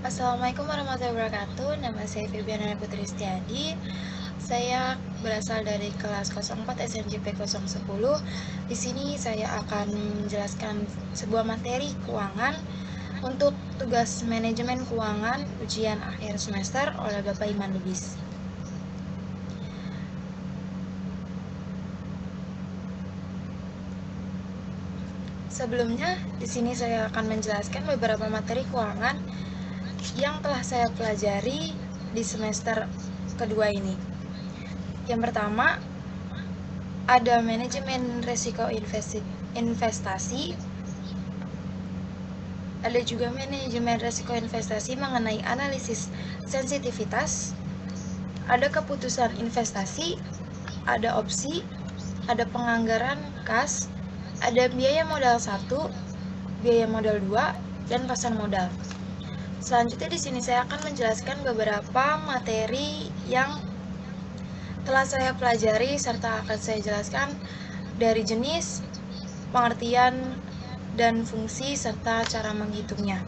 Assalamualaikum warahmatullahi wabarakatuh. Nama saya Febiana Putri Setiadi. Saya berasal dari kelas 04 SMJP 010. Di sini saya akan menjelaskan sebuah materi keuangan untuk tugas manajemen keuangan ujian akhir semester oleh Bapak Iman Lubis. Sebelumnya, di sini saya akan menjelaskan beberapa materi keuangan yang telah saya pelajari di semester kedua ini. Yang pertama, ada manajemen risiko investasi, ada juga manajemen risiko investasi mengenai analisis sensitivitas, ada keputusan investasi, ada opsi, ada penganggaran kas, ada biaya modal 1, biaya modal 2, dan pasar modal. Selanjutnya di sini saya akan menjelaskan beberapa materi yang telah saya pelajari serta akan saya jelaskan dari jenis, pengertian, dan fungsi serta cara menghitungnya.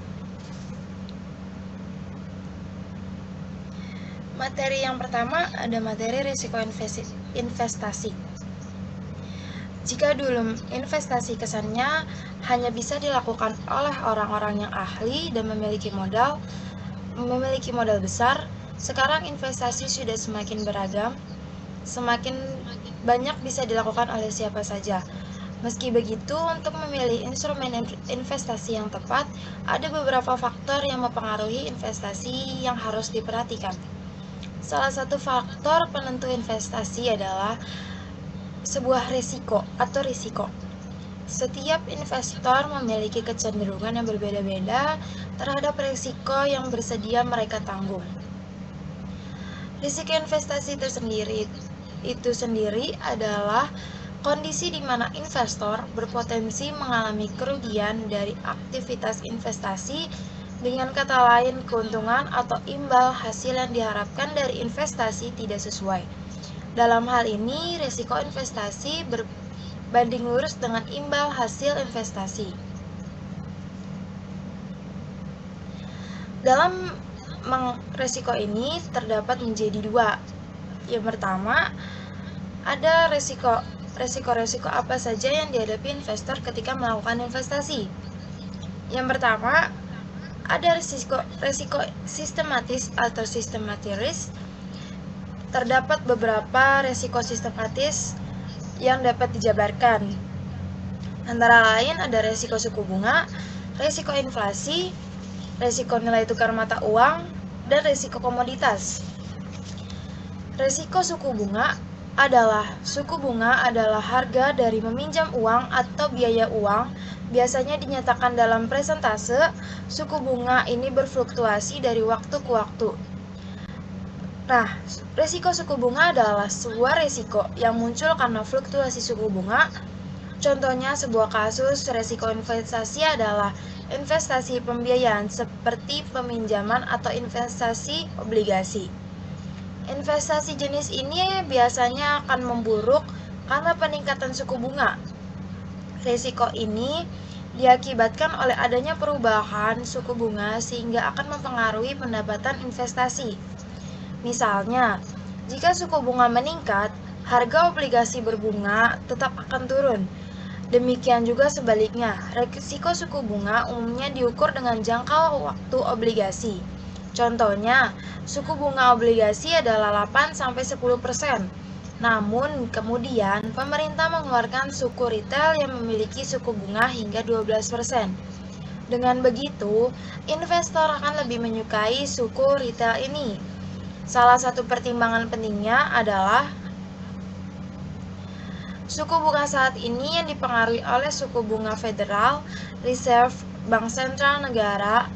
Materi yang pertama ada materi risiko investasi. Jika dulu investasi kesannya hanya bisa dilakukan oleh orang-orang yang ahli dan memiliki modal besar, sekarang investasi sudah semakin beragam, semakin banyak bisa dilakukan oleh siapa saja. Meski begitu, untuk memilih instrumen investasi yang tepat, ada beberapa faktor yang mempengaruhi investasi yang harus diperhatikan. Salah satu faktor penentu investasi adalah sebuah risiko atau risiko. Setiap investor memiliki kecenderungan yang berbeda-beda terhadap risiko yang bersedia mereka tanggung. Risiko investasi itu sendiri adalah kondisi di mana investor berpotensi mengalami kerugian dari aktivitas investasi, dengan kata lain keuntungan atau imbal hasil yang diharapkan dari investasi tidak sesuai. Dalam hal ini, risiko investasi berbanding lurus dengan imbal hasil investasi. Dalam risiko ini terdapat menjadi dua. Yang pertama, ada risiko apa saja yang dihadapi investor ketika melakukan investasi. Yang pertama, ada risiko sistematis atau systematic risk. Terdapat beberapa risiko sistematis yang dapat dijabarkan. Antara lain ada risiko suku bunga, risiko inflasi, risiko nilai tukar mata uang, dan risiko komoditas. Risiko suku bunga adalah harga dari meminjam uang atau biaya uang, biasanya dinyatakan dalam persentase. Suku bunga ini berfluktuasi dari waktu ke waktu. Nah, risiko suku bunga adalah sebuah risiko yang muncul karena fluktuasi suku bunga. Contohnya sebuah kasus risiko investasi adalah investasi pembiayaan seperti peminjaman atau investasi obligasi. Investasi jenis ini biasanya akan memburuk karena peningkatan suku bunga. Risiko ini diakibatkan oleh adanya perubahan suku bunga sehingga akan mempengaruhi pendapatan investasi. Misalnya, jika suku bunga meningkat, harga obligasi berbunga tetap akan turun. Demikian juga sebaliknya, risiko suku bunga umumnya diukur dengan jangka waktu obligasi. Contohnya, suku bunga obligasi adalah 8-10%. Namun, kemudian pemerintah mengeluarkan suku retail yang memiliki suku bunga hingga 12%. Dengan begitu, investor akan lebih menyukai suku retail ini. Salah satu pertimbangan pentingnya adalah suku bunga saat ini yang dipengaruhi oleh suku bunga Federal Reserve Bank Sentral Negara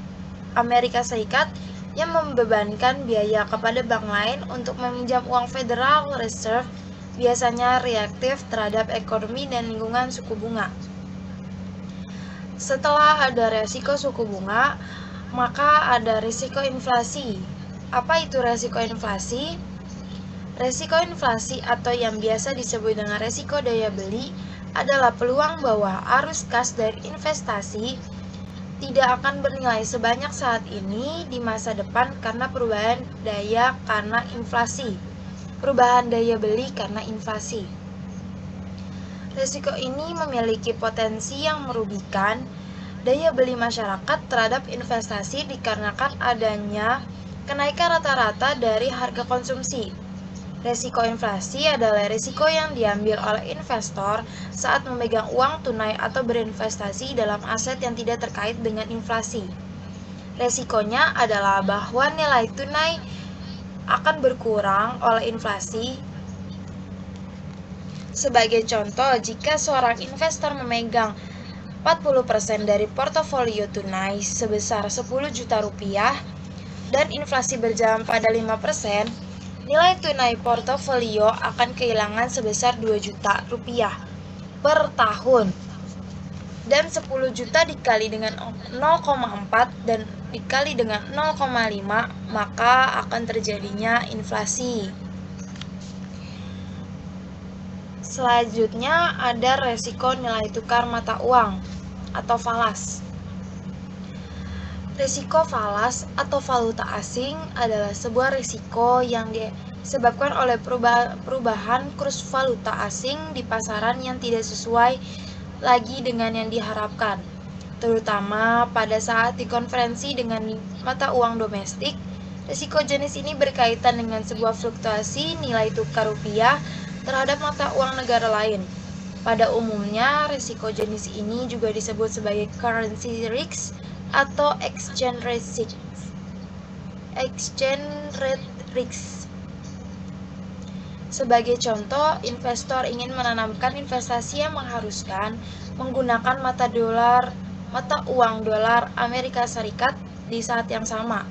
Amerika Serikat yang membebankan biaya kepada bank lain untuk meminjam uang. Federal Reserve biasanya reaktif terhadap ekonomi dan lingkungan suku bunga. Setelah ada risiko suku bunga, maka ada risiko inflasi. Apa itu risiko inflasi? Risiko inflasi atau yang biasa disebut dengan risiko daya beli adalah peluang bahwa arus kas dari investasi tidak akan bernilai sebanyak saat ini di masa depan karena perubahan daya karena inflasi. Perubahan daya beli karena inflasi. Risiko ini memiliki potensi yang merugikan daya beli masyarakat terhadap investasi dikarenakan adanya kenaikan rata-rata dari harga konsumsi. Risiko inflasi adalah risiko yang diambil oleh investor saat memegang uang tunai atau berinvestasi dalam aset yang tidak terkait dengan inflasi. Risikonya adalah bahwa nilai tunai akan berkurang oleh inflasi. Sebagai contoh, jika seorang investor memegang 40% dari portofolio tunai sebesar 10 juta rupiah dan inflasi berjalan pada 5%, nilai tunai portofolio akan kehilangan sebesar 2 juta rupiah per tahun. Dan 10 juta dikali dengan 0,4 dan dikali dengan 0,5, maka akan terjadinya inflasi. Selanjutnya ada resiko nilai tukar mata uang atau falas. Risiko falas atau valuta asing adalah sebuah risiko yang disebabkan oleh perubahan kurs valuta asing di pasaran yang tidak sesuai lagi dengan yang diharapkan, terutama pada saat dikonversi dengan mata uang domestik. Risiko jenis ini berkaitan dengan sebuah fluktuasi nilai tukar rupiah terhadap mata uang negara lain. Pada umumnya, risiko jenis ini juga disebut sebagai currency risk atau exchange rate risk. Sebagai contoh, investor ingin menanamkan investasi yang mengharuskan menggunakan mata uang dolar Amerika Serikat di saat yang sama.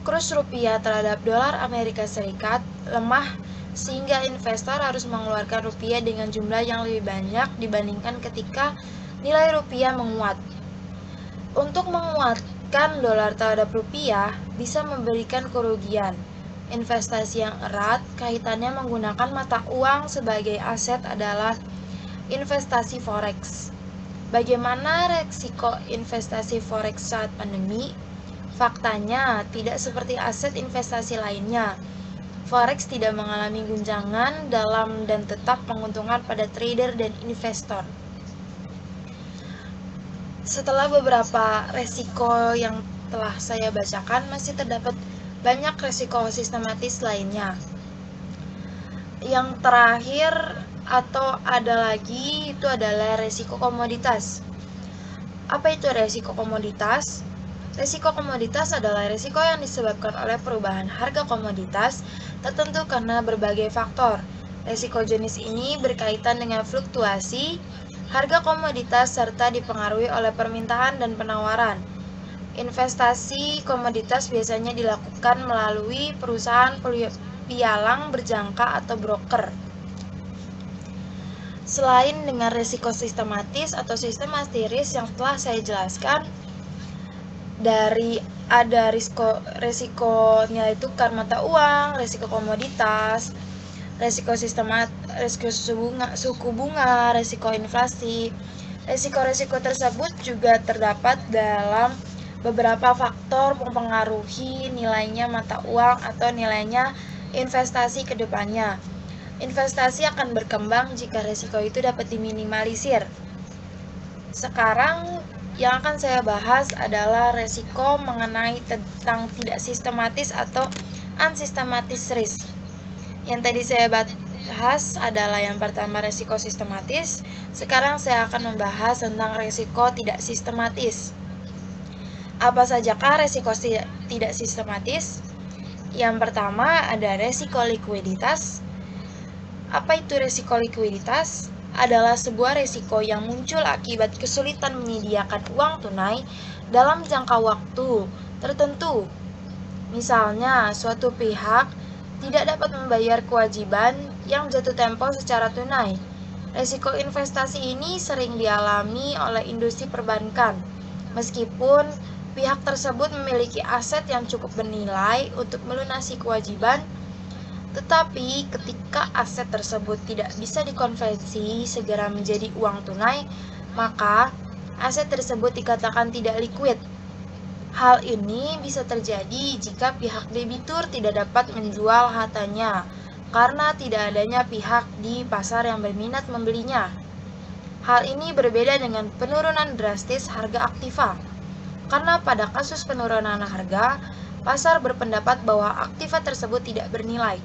Kurs rupiah terhadap dolar Amerika Serikat lemah sehingga investor harus mengeluarkan rupiah dengan jumlah yang lebih banyak dibandingkan ketika nilai rupiah menguat. Untuk menguatkan dolar terhadap rupiah bisa memberikan kerugian. Investasi yang erat kaitannya menggunakan mata uang sebagai aset adalah investasi forex. Bagaimana risiko investasi forex saat pandemi? Faktanya tidak seperti aset investasi lainnya. Forex tidak mengalami guncangan dalam dan tetap menguntungkan pada trader dan investor. Setelah beberapa resiko yang telah saya bacakan, masih terdapat banyak resiko sistematis lainnya. Yang terakhir atau ada lagi itu adalah resiko komoditas. Apa itu resiko komoditas? Resiko komoditas adalah resiko yang disebabkan oleh perubahan harga komoditas tertentu karena berbagai faktor. Resiko jenis ini berkaitan dengan fluktuasi harga komoditas serta dipengaruhi oleh permintaan dan penawaran. Investasi komoditas biasanya dilakukan melalui perusahaan pialang berjangka atau broker. Selain dengan risiko sistematis atau sistematis yang telah saya jelaskan, ada risiko nilai tukar mata uang, risiko komoditas, risiko suku bunga, risiko inflasi. Risiko-risiko tersebut juga terdapat dalam beberapa faktor mempengaruhi nilainya mata uang atau nilainya investasi ke depannya. Investasi akan berkembang jika risiko itu dapat diminimalisir. Sekarang yang akan saya bahas adalah risiko mengenai tentang tidak sistematis atau unsystematic risk. Yang tadi saya bahas adalah yang pertama risiko sistematis. Sekarang saya akan membahas tentang risiko tidak sistematis. Apa sajakah risiko tidak sistematis? Yang pertama ada risiko likuiditas. Apa itu risiko likuiditas? Adalah sebuah risiko yang muncul akibat kesulitan menyediakan uang tunai dalam jangka waktu tertentu. Misalnya, suatu pihak tidak dapat membayar kewajiban yang jatuh tempo secara tunai. Risiko investasi ini sering dialami oleh industri perbankan, meskipun pihak tersebut memiliki aset yang cukup bernilai untuk melunasi kewajiban. Tetapi ketika aset tersebut tidak bisa dikonversi segera menjadi uang tunai, maka aset tersebut dikatakan tidak liquid. Hal ini bisa terjadi jika pihak debitur tidak dapat menjual hartanya karena tidak adanya pihak di pasar yang berminat membelinya. Hal ini berbeda dengan penurunan drastis harga aktiva, karena pada kasus penurunan harga, pasar berpendapat bahwa aktiva tersebut tidak bernilai.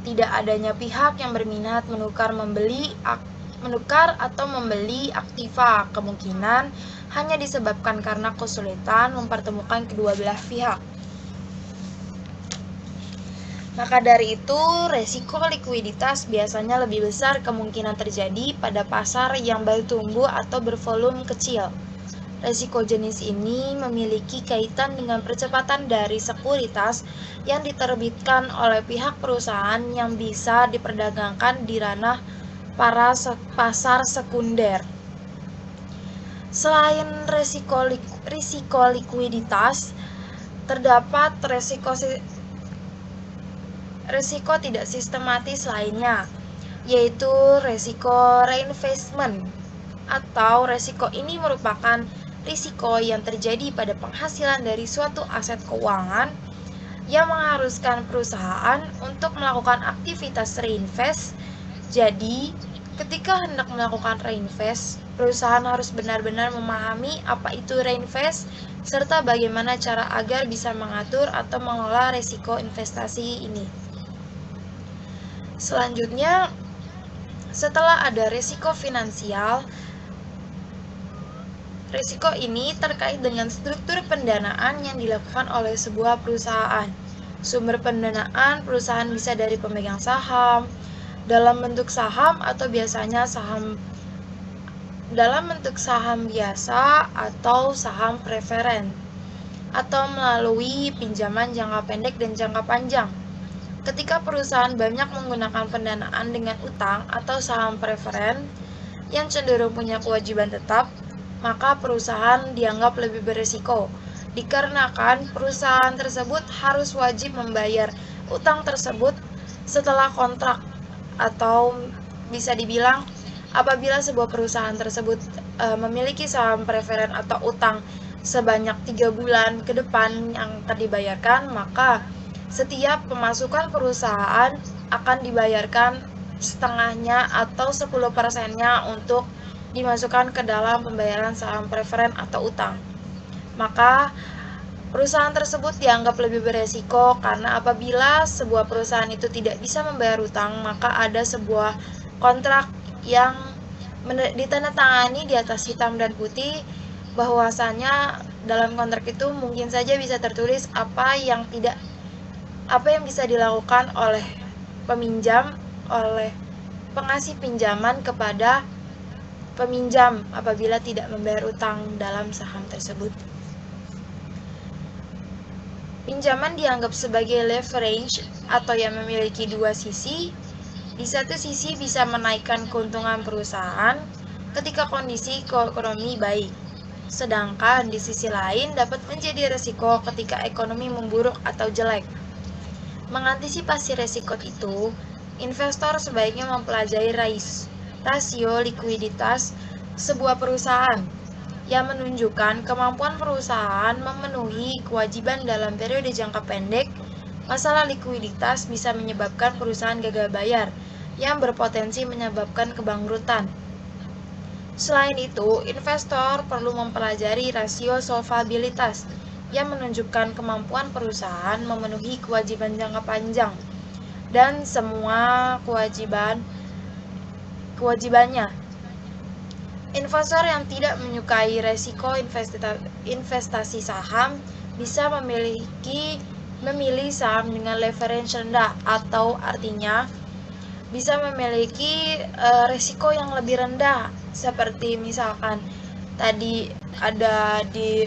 Tidak adanya pihak yang berminat menukar atau membeli aktiva kemungkinan hanya disebabkan karena kesulitan mempertemukan kedua belah pihak. Maka dari itu, resiko likuiditas biasanya lebih besar kemungkinan terjadi pada pasar yang baru tumbuh atau bervolume kecil. Resiko jenis ini memiliki kaitan dengan percepatan dari sekuritas yang diterbitkan oleh pihak perusahaan yang bisa diperdagangkan di ranah pasar sekunder. Selain risiko likuiditas, terdapat risiko tidak sistematis lainnya, yaitu risiko reinvestment, atau risiko ini merupakan risiko yang terjadi pada penghasilan dari suatu aset keuangan yang mengharuskan perusahaan untuk melakukan aktivitas reinvest. Jadi, ketika hendak melakukan reinvest, perusahaan harus benar-benar memahami apa itu reinvest serta bagaimana cara agar bisa mengatur atau mengelola risiko investasi ini. Selanjutnya, setelah ada risiko finansial, risiko ini terkait dengan struktur pendanaan yang dilakukan oleh sebuah perusahaan. Sumber pendanaan perusahaan bisa dari pemegang saham, dalam bentuk saham atau biasanya dalam bentuk saham biasa atau saham preferen, atau melalui pinjaman jangka pendek dan jangka panjang. Ketika perusahaan banyak menggunakan pendanaan dengan utang atau saham preferen yang cenderung punya kewajiban tetap, maka perusahaan dianggap lebih berisiko, dikarenakan perusahaan tersebut harus wajib membayar utang tersebut setelah kontrak, atau bisa dibilang apabila sebuah perusahaan tersebut memiliki saham preferen atau utang sebanyak 3 bulan ke depan yang akan dibayarkan, maka setiap pemasukan perusahaan akan dibayarkan setengahnya atau 10%-nya untuk dimasukkan ke dalam pembayaran saham preferen atau utang. Maka perusahaan tersebut dianggap lebih beresiko karena apabila sebuah perusahaan itu tidak bisa membayar utang, maka ada sebuah kontrak yang ditandatangani di atas hitam dan putih bahwasanya dalam kontrak itu mungkin saja bisa tertulis apa yang bisa dilakukan oleh peminjam, oleh pengasih pinjaman kepada peminjam apabila tidak membayar utang dalam saham tersebut. Pinjaman dianggap sebagai leverage atau yang memiliki dua sisi. Di satu sisi bisa menaikkan keuntungan perusahaan ketika kondisi ekonomi baik, sedangkan di sisi lain dapat menjadi risiko ketika ekonomi memburuk atau jelek. Mengantisipasi risiko itu, investor sebaiknya mempelajari rasio likuiditas sebuah perusahaan yang menunjukkan kemampuan perusahaan memenuhi kewajiban dalam periode jangka pendek. Masalah likuiditas bisa menyebabkan perusahaan gagal bayar yang berpotensi menyebabkan kebangkrutan. Selain itu, investor perlu mempelajari rasio solvabilitas yang menunjukkan kemampuan perusahaan memenuhi kewajiban jangka panjang dan semua kewajibannya. Investor yang tidak menyukai resiko investasi saham bisa memilih saham dengan leverage rendah, atau artinya bisa memiliki resiko yang lebih rendah, seperti misalkan tadi ada di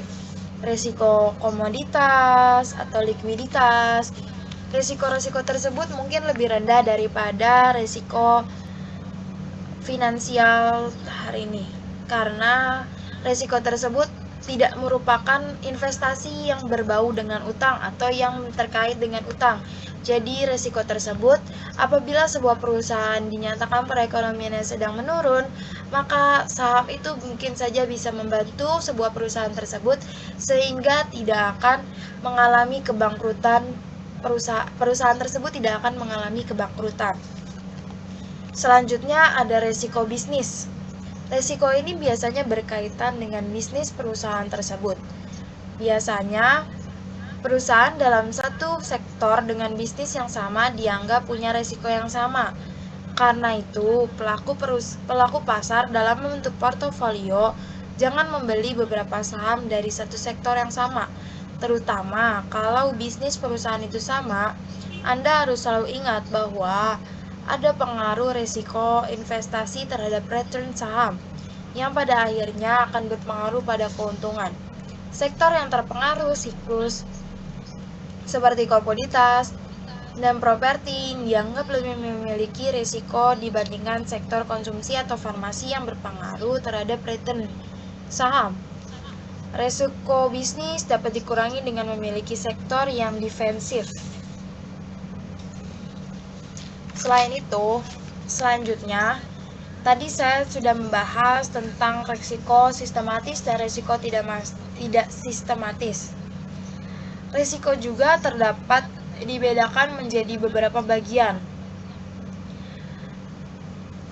resiko komoditas atau likuiditas. Risiko-risiko tersebut mungkin lebih rendah daripada risiko finansial hari ini, karena risiko tersebut tidak merupakan investasi yang berbau dengan utang atau yang terkait dengan utang. Jadi resiko tersebut, apabila sebuah perusahaan dinyatakan perekonomiannya sedang menurun, maka saham itu mungkin saja bisa membantu sebuah perusahaan tersebut sehingga tidak akan mengalami kebangkrutan. Perusahaan tersebut tidak akan mengalami kebangkrutan. Selanjutnya ada resiko bisnis. Resiko ini biasanya berkaitan dengan bisnis perusahaan tersebut. Biasanya, perusahaan dalam satu sektor dengan bisnis yang sama dianggap punya resiko yang sama. Karena itu, pelaku pasar dalam membentuk portofolio jangan membeli beberapa saham dari satu sektor yang sama. Terutama kalau bisnis perusahaan itu sama, Anda harus selalu ingat bahwa ada pengaruh resiko investasi terhadap return saham, yang pada akhirnya akan berpengaruh pada keuntungan. Sektor yang terpengaruh siklus seperti komoditas dan properti dianggap lebih memiliki risiko dibandingkan sektor konsumsi atau farmasi yang berpengaruh terhadap return saham. Risiko bisnis dapat dikurangi dengan memiliki sektor yang defensif. Selain itu, selanjutnya, tadi saya sudah membahas tentang risiko sistematis dan risiko tidak sistematis. Risiko juga terdapat dibedakan menjadi beberapa bagian.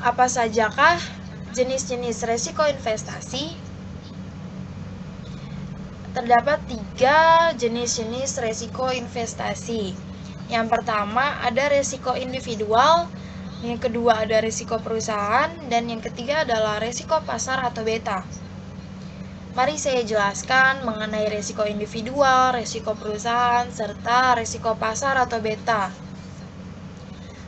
Apa sajakah jenis-jenis risiko investasi? Terdapat 3 jenis-jenis risiko investasi. Yang pertama ada risiko individual, yang kedua ada risiko perusahaan, dan yang ketiga adalah risiko pasar atau beta. Mari saya jelaskan mengenai risiko individual, risiko perusahaan, serta risiko pasar atau beta.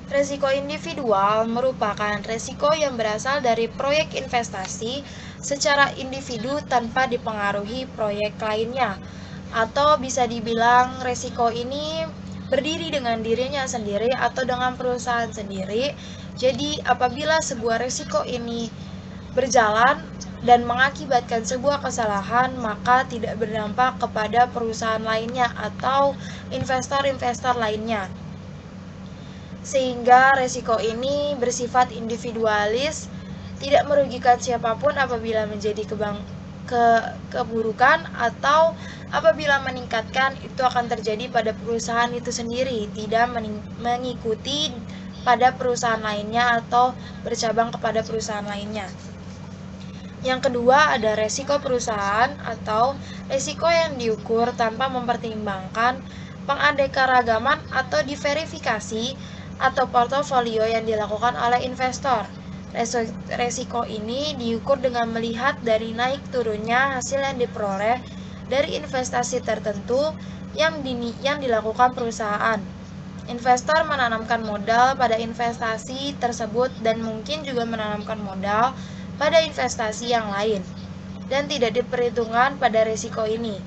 Risiko individual merupakan risiko yang berasal dari proyek investasi secara individu tanpa dipengaruhi proyek lainnya, atau bisa dibilang risiko ini berdiri dengan dirinya sendiri atau dengan perusahaan sendiri. Jadi apabila sebuah risiko ini berjalan dan mengakibatkan sebuah kesalahan, maka tidak berdampak kepada perusahaan lainnya atau investor-investor lainnya. Sehingga risiko ini bersifat individualis, tidak merugikan siapapun apabila menjadi keburukan, atau apabila meningkatkan itu akan terjadi pada perusahaan itu sendiri, tidak mengikuti pada perusahaan lainnya atau bercabang kepada perusahaan lainnya. Yang kedua ada resiko perusahaan atau resiko yang diukur tanpa mempertimbangkan penganeka-ragaman atau diverifikasi atau portofolio yang dilakukan oleh investor. Resiko ini diukur dengan melihat dari naik turunnya hasil yang diperoleh dari investasi tertentu yang dilakukan perusahaan. Investor menanamkan modal pada investasi tersebut dan mungkin juga menanamkan modal pada investasi yang lain, dan tidak diperhitungkan pada risiko ini.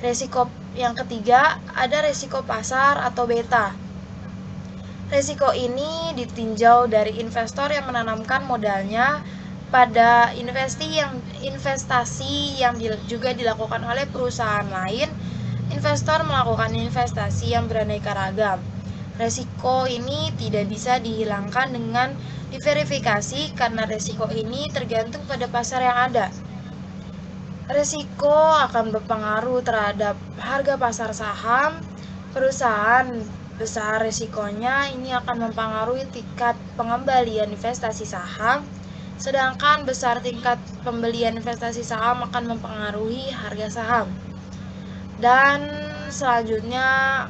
Risiko yang ketiga ada risiko pasar atau beta. Risiko ini ditinjau dari investor yang menanamkan modalnya pada investasi yang juga dilakukan oleh perusahaan lain. Investor melakukan investasi yang beraneka ragam. Risiko ini tidak bisa dihilangkan dengan diverifikasi karena risiko ini tergantung pada pasar yang ada. Risiko akan berpengaruh terhadap harga pasar saham perusahaan. Besar risikonya ini akan mempengaruhi tingkat pengembalian investasi saham, sedangkan besar tingkat pembelian investasi saham akan mempengaruhi harga saham. Dan selanjutnya,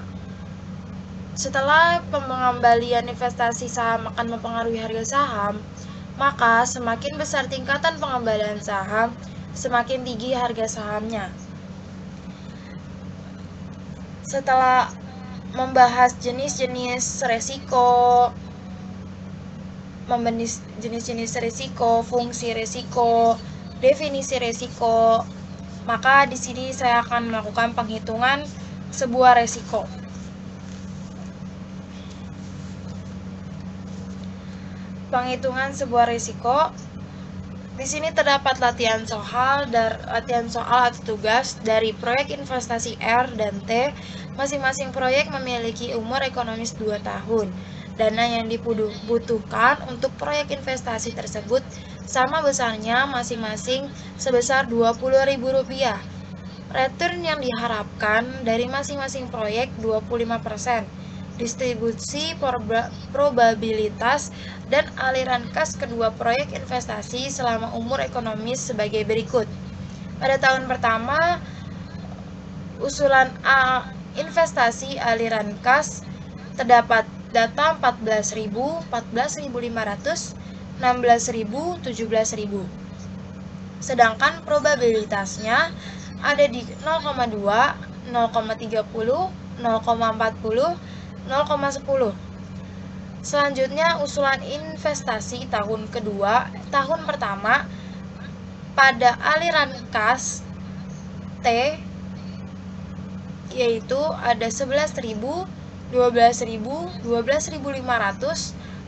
setelah pengembalian investasi saham akan mempengaruhi harga saham, maka semakin besar tingkatan pengembalian saham, semakin tinggi harga sahamnya. Setelah membahas jenis-jenis risiko, fungsi risiko, definisi risiko, maka di sini saya akan melakukan penghitungan sebuah risiko. Penghitungan sebuah risiko Di sini terdapat latihan soal atau tugas dari proyek investasi R dan T. Masing-masing proyek memiliki umur ekonomis 2 tahun. Dana yang dibutuhkan untuk proyek investasi tersebut sama besarnya masing-masing sebesar Rp20.000. Return yang diharapkan dari masing-masing proyek 25%. Distribusi probabilitas dan aliran kas kedua proyek investasi selama umur ekonomis sebagai berikut. Pada tahun pertama, usulan A investasi aliran kas terdapat data 14.000, 14.500, 16.000, 17.000. Sedangkan probabilitasnya ada di 0,2, 0,30, 0,40, 0,10. Selanjutnya usulan investasi tahun pertama pada aliran kas T yaitu ada 11.000, 12.000, 12.500,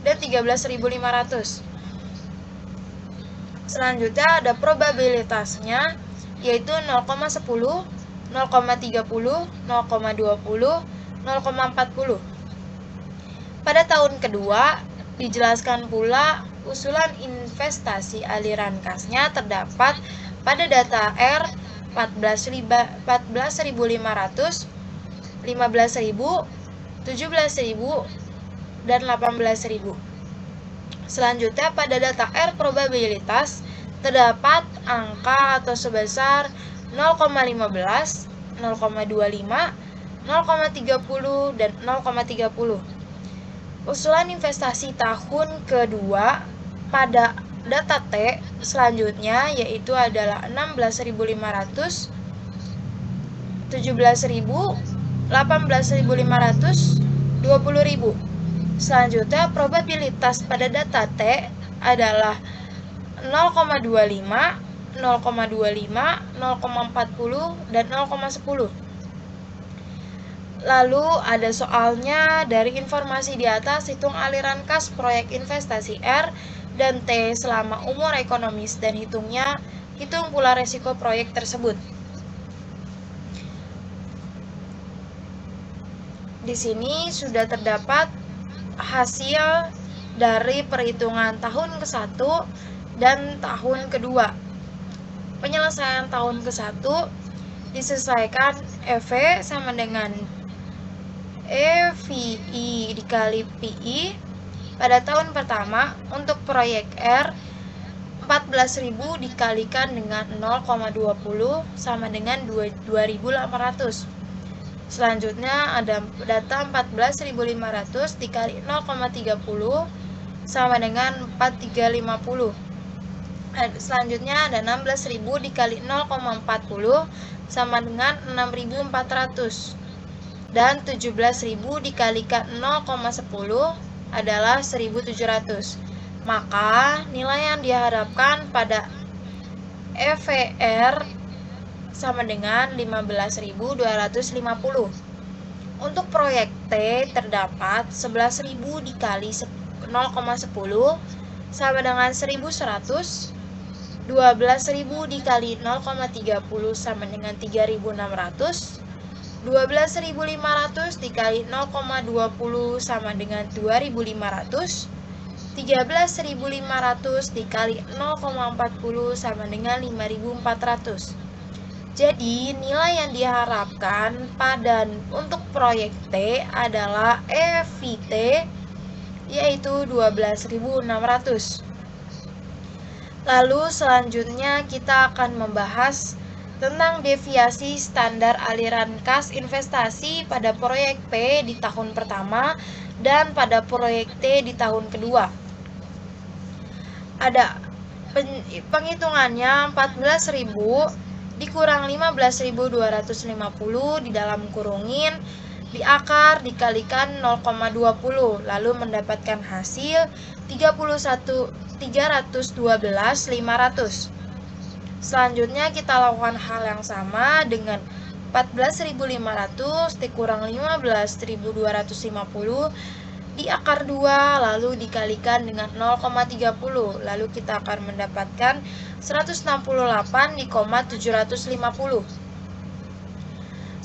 dan 13.500. Selanjutnya ada probabilitasnya yaitu 0,10, 0,30, 0,20, 0,40. Pada tahun kedua, dijelaskan pula usulan investasi aliran kasnya terdapat pada data R 14.500, 15.000, 17.000, dan 18.000. Selanjutnya pada data R probabilitas terdapat angka atau sebesar 0,15, 0,25, 0,30, dan 0,30. Usulan investasi tahun kedua pada data T selanjutnya yaitu adalah 16.500, 17.000, 18.500, 20.000. Selanjutnya probabilitas pada data T adalah 0,25, 0,25, 0,40, dan 0,10. Lalu ada soalnya dari informasi di atas, hitung aliran kas proyek investasi R dan T selama umur ekonomis dan hitung pula resiko proyek tersebut. Di sini sudah terdapat hasil dari perhitungan tahun ke-1 dan tahun kedua. Penyelesaian tahun ke-1 disesuaikan EV sama dengan EVI dikali PI. Pada tahun pertama untuk proyek R 14.000 dikalikan dengan 0,20 sama dengan 2.800. Selanjutnya ada data 14.500 dikali 0,30 sama dengan 4.350. Selanjutnya ada 16.000 dikali 0,40 sama dengan 6.400. Dan 17.000 dikalikan 0,10 adalah 1.700. Maka nilai yang diharapkan pada EVR sama dengan 15.250. Untuk proyek T terdapat 11.000 dikali 0,10 sama dengan 1.100, 12.000 dikali 0,30 sama dengan 3.600, 12.500 dikali 0,20 sama dengan 2.500, 13.500 dikali 0,40 sama dengan 5.400. Jadi nilai yang diharapkan untuk proyek T adalah EVT yaitu 12.600. Lalu selanjutnya kita akan membahas tentang deviasi standar aliran kas investasi pada proyek P di tahun pertama dan pada proyek T di tahun kedua. Ada penghitungannya 14.000 dikurang 15.250 di dalam kurungin di akar dikalikan 0,20 lalu mendapatkan hasil 312.500. Selanjutnya kita lakukan hal yang sama dengan 14.500 dikurang 15.250 di akar 2 lalu dikalikan dengan 0,30, lalu kita akan mendapatkan 168 di koma 750.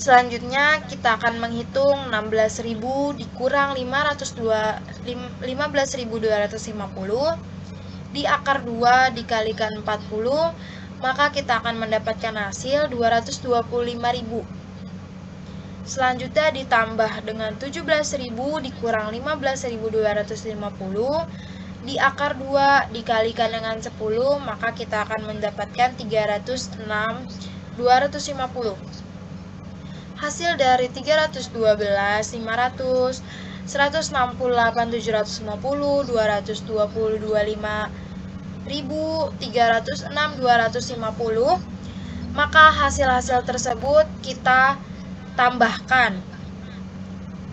Selanjutnya kita akan menghitung 16.000 dikurang 15.250 di akar 2 dikalikan 40, maka kita akan mendapatkan hasil 225.000. Selanjutnya ditambah dengan 17.000 dikurang 15.250 di akar 2 dikalikan dengan 10, maka kita akan mendapatkan 306.250. Hasil dari 312.500, 168.750, 222.306.250, maka hasil-hasil tersebut kita tambahkan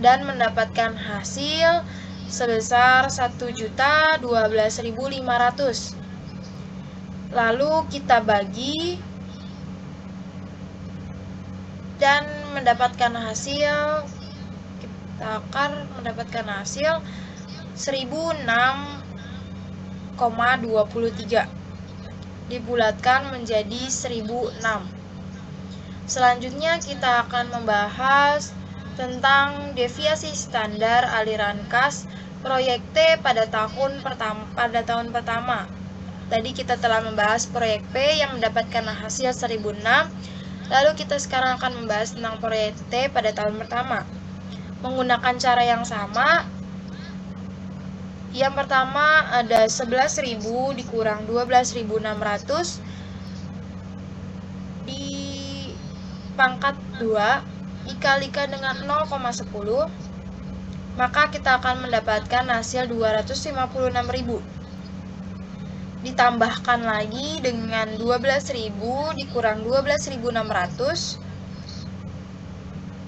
dan mendapatkan hasil sebesar 1.012.500. Lalu kita bagi dan mendapatkan hasil, kita akan mendapatkan hasil 1006,23 dibulatkan menjadi 1006. Selanjutnya kita akan membahas tentang deviasi standar aliran kas proyek T pada tahun pertama. Tadi kita telah membahas proyek P yang mendapatkan hasil 1006. Lalu kita sekarang akan membahas tentang proyek T pada tahun pertama. Menggunakan cara yang sama. Yang pertama ada 11.000 dikurang 12.600 di pangkat 2 dikalikan dengan 0,10, maka kita akan mendapatkan hasil 256.000. Ditambahkan lagi dengan 12.000 dikurang 12.600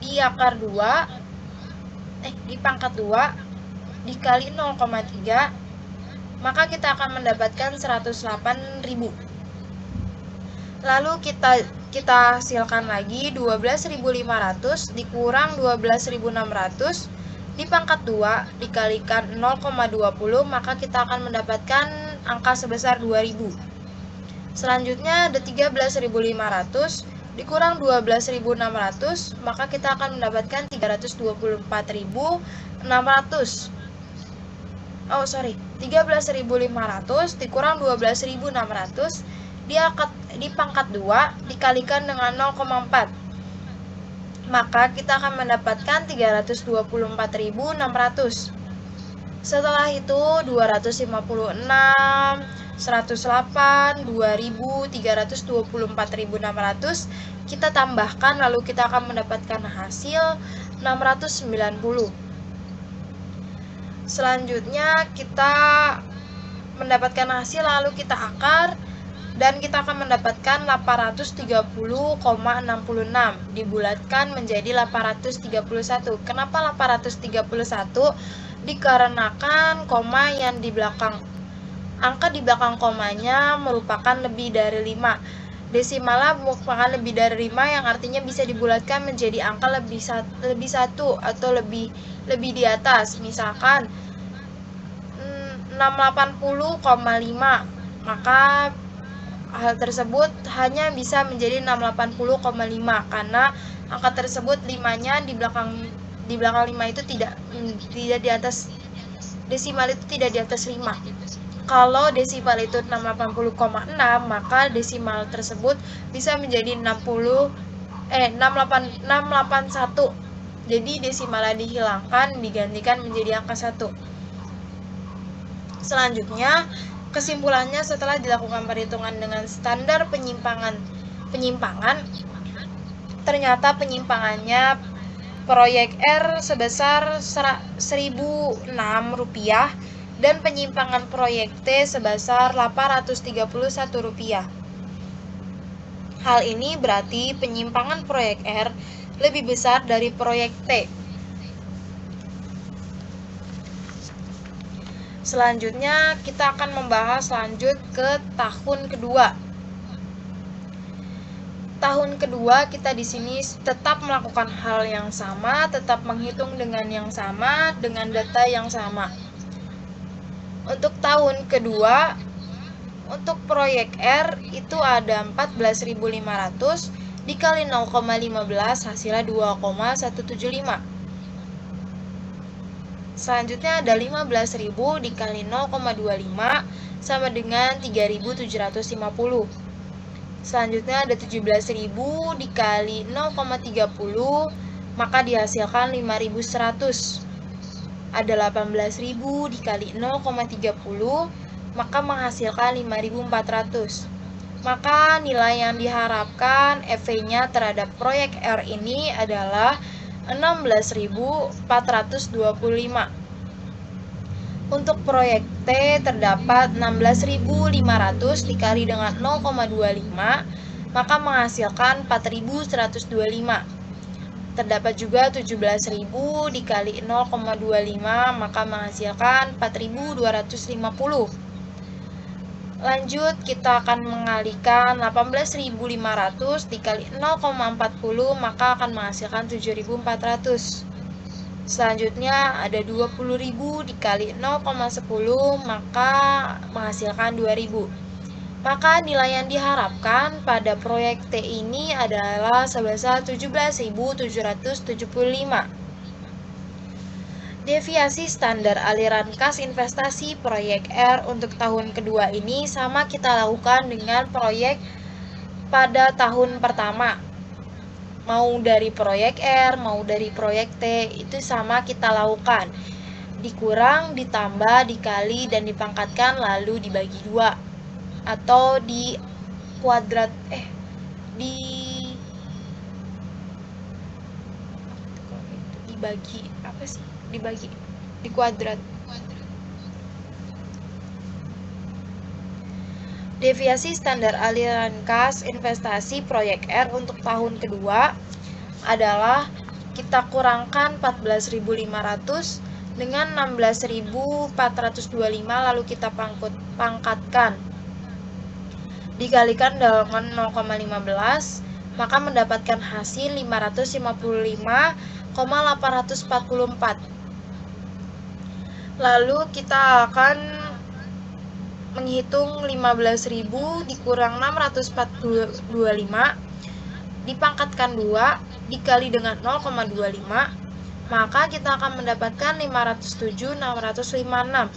di akar 2 di pangkat 2 dikali 0,3, maka kita akan mendapatkan 108.000. Lalu kita hasilkan lagi 12.500 dikurang 12.600 di pangkat 2 dikalikan 0,20, maka kita akan mendapatkan angka sebesar 2.000. Selanjutnya ada 13.500 dikurang 12.600, maka kita akan mendapatkan 324.600. 13.500 dikurang 12.600 di pangkat 2 dikalikan dengan 0,4, maka kita akan mendapatkan 324.600. Setelah itu 256, 108, 2.000, 324.600 kita tambahkan, lalu kita akan mendapatkan hasil 690. Selanjutnya kita mendapatkan hasil, lalu kita akar dan kita akan mendapatkan 830,66 dibulatkan menjadi 831. Kenapa 831? Dikarenakan koma yang di belakang, angka di belakang komanya merupakan lebih dari 5. Desimalnya merupakan lebih dari 5 yang artinya bisa dibulatkan menjadi angka lebih satu atau lebih di atas. Misalkan 680,5, maka hal tersebut hanya bisa menjadi 680,5 karena angka tersebut 5-nya di belakang 5 itu tidak di atas, desimal itu tidak di atas 5. Kalau desimal itu 680,6, maka desimal tersebut bisa menjadi 681. Jadi desimalnya dihilangkan, digantikan menjadi angka 1. Selanjutnya, kesimpulannya setelah dilakukan perhitungan dengan standar penyimpangan, ternyata penyimpangannya proyek R sebesar Rp1.006 dan penyimpangan proyek T sebesar Rp831. Hal ini berarti penyimpangan proyek R lebih besar dari proyek T. Selanjutnya kita akan membahas lanjut ke tahun kedua. tahun kedua kita di sini tetap melakukan hal yang sama, tetap menghitung dengan yang sama, dengan data yang sama. Untuk tahun kedua, untuk proyek R itu ada 14.500 dikali 0,15 hasilnya 2,175. Selanjutnya ada 15.000 dikali 0,25 sama dengan 3.750. Selanjutnya ada 17.000 dikali 0,30 maka dihasilkan 5.100. Ada 18.000 dikali 0,30 maka menghasilkan 5.400. Maka nilai yang diharapkan EV-nya terhadap proyek R ini adalah 16.425. Untuk proyek T terdapat 16.500 dikali dengan 0,25 maka menghasilkan 4.125. Terdapat juga 17.000 dikali 0,25 maka menghasilkan 4.250. Lanjut, kita akan mengalihkan 18.500 dikali 0,40 maka akan menghasilkan 7.400. Selanjutnya ada 20.000 dikali 0,10 maka menghasilkan 2.000. Maka nilai yang diharapkan pada proyek T ini adalah sebesar 17.775. Deviasi standar aliran kas investasi proyek R untuk tahun kedua ini sama kita lakukan dengan proyek pada tahun pertama. Mau dari proyek R, mau dari proyek T, itu sama kita lakukan. Dikurang, ditambah, dikali, dan dipangkatkan lalu dibagi 2. Atau di kuadrat, dibagi, apa sih? Dibagi, di kuadrat. Deviasi standar aliran kas investasi proyek R untuk tahun kedua adalah kita kurangkan 14.500 dengan 16.425 lalu kita pangkatkan. Dikalikan dengan 0,15 maka mendapatkan hasil 555,844. Lalu kita akan menghitung 15.000 dikurang 625 dipangkatkan 2 dikali dengan 0,25 maka kita akan mendapatkan 507.656.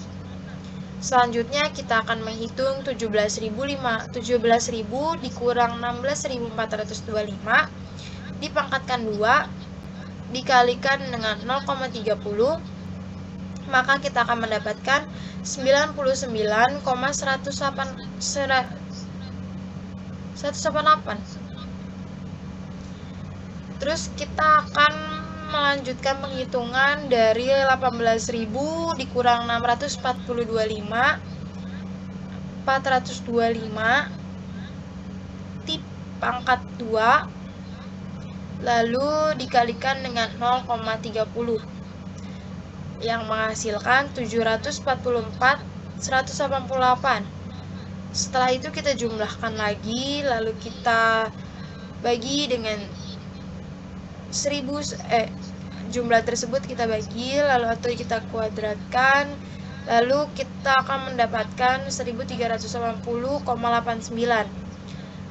Selanjutnya kita akan menghitung 17.000 dikurang 16.425 dipangkatkan 2 dikalikan dengan 0,30 maka kita akan mendapatkan 99,188. Terus kita akan melanjutkan penghitungan dari 18.000 dikurang 425 dipangkat 2 lalu dikalikan dengan 0,30 yang menghasilkan 744.188. Setelah itu kita jumlahkan lagi lalu kita bagi dengan jumlah tersebut kita bagi lalu atau kita kuadratkan lalu kita akan mendapatkan 1380,89.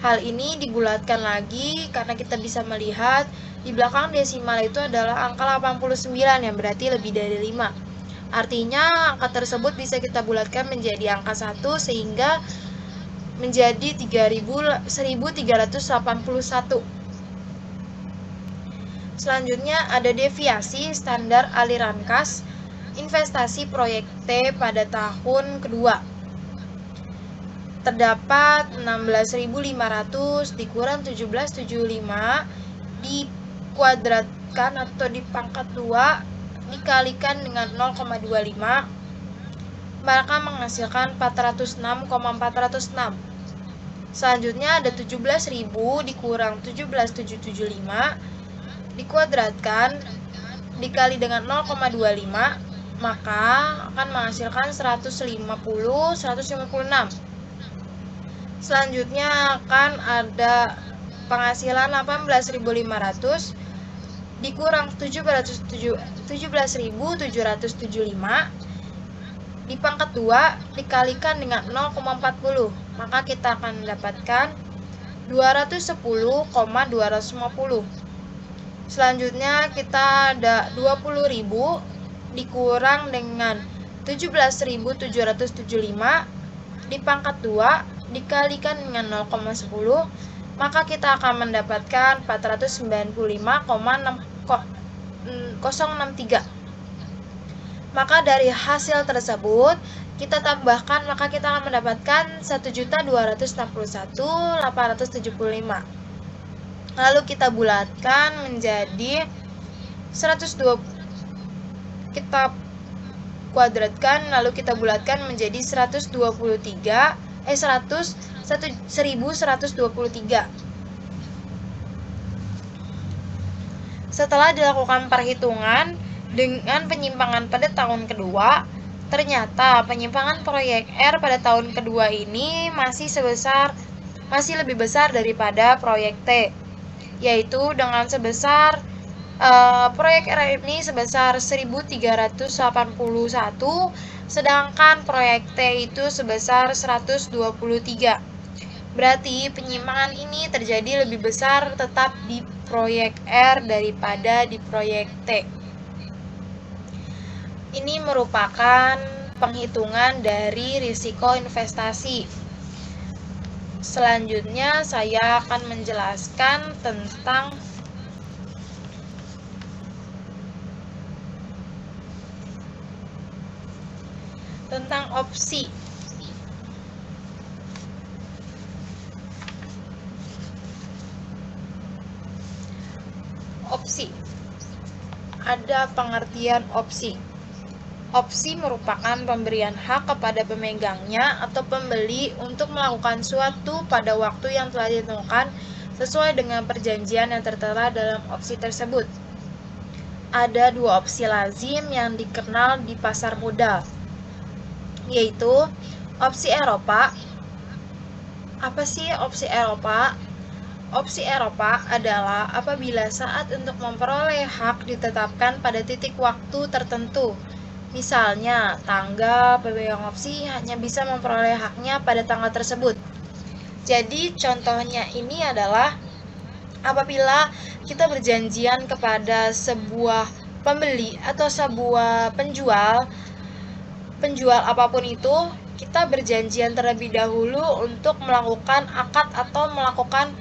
Hal ini dibulatkan lagi karena kita bisa melihat di belakang desimal itu adalah angka 89 yang berarti lebih dari 5. Artinya angka tersebut bisa kita bulatkan menjadi angka 1 sehingga menjadi 1381. Selanjutnya ada deviasi standar aliran kas investasi proyek T pada tahun kedua. Terdapat 16.500 dikurang 1775 dikuadratkan atau dipangkat 2 dikalikan dengan 0,25 maka menghasilkan 406,406. Selanjutnya ada 17.000 dikurang 17.775 dikuadratkan dikali dengan 0,25 maka akan menghasilkan 156. Selanjutnya akan ada penghasilan 18.500 dikurang 17.775 di pangkat 2 dikalikan dengan 0,40, maka kita akan mendapatkan 210,250. Selanjutnya kita ada 20.000 dikurang dengan 17.775 di pangkat 2 dikalikan dengan 0,10, maka kita akan mendapatkan 495,063. Maka dari hasil tersebut kita tambahkan, maka kita akan mendapatkan 1.261.875. Lalu kita bulatkan menjadi 120, kita kuadratkan lalu kita bulatkan menjadi 1123. Setelah dilakukan perhitungan dengan penyimpangan pada tahun kedua, ternyata penyimpangan proyek R pada tahun kedua ini masih lebih besar daripada proyek T, yaitu dengan sebesar proyek R ini sebesar 1.381, sedangkan proyek T itu sebesar 123. Berarti penyimpangan ini terjadi lebih besar tetap di proyek R daripada di proyek T. Ini merupakan penghitungan dari risiko investasi. Selanjutnya saya akan menjelaskan tentang opsi. Ada pengertian opsi. Opsi merupakan pemberian hak kepada pemegangnya atau pembeli untuk melakukan suatu pada waktu yang telah ditentukan sesuai dengan perjanjian yang tertera dalam opsi tersebut. Ada dua opsi lazim yang dikenal di pasar modal, yaitu opsi Eropa. Apa sih opsi Eropa? Opsi Eropa adalah apabila saat untuk memperoleh hak ditetapkan pada titik waktu tertentu. Misalnya, tanggal pemegang opsi hanya bisa memperoleh haknya pada tanggal tersebut. Jadi, contohnya ini adalah apabila kita berjanjian kepada sebuah pembeli atau sebuah penjual apapun itu, kita berjanjian terlebih dahulu untuk melakukan akad atau melakukan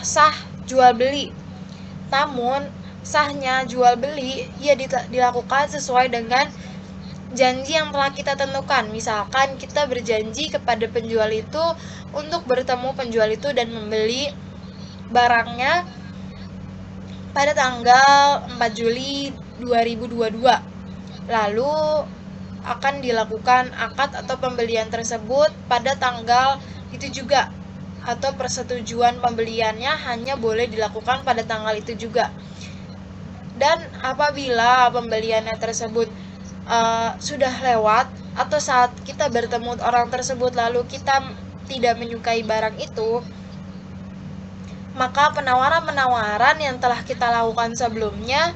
sah jual beli. Namun sahnya jual beli dilakukan sesuai dengan janji yang telah kita tentukan. Misalkan kita berjanji kepada penjual itu untuk bertemu penjual itu dan membeli barangnya pada tanggal 4 Juli 2022. Lalu akan dilakukan akad atau pembelian tersebut pada tanggal itu juga, atau persetujuan pembeliannya hanya boleh dilakukan pada tanggal itu juga. Dan apabila pembeliannya tersebut sudah lewat atau saat kita bertemu orang tersebut lalu kita tidak menyukai barang itu, maka penawaran-penawaran yang telah kita lakukan sebelumnya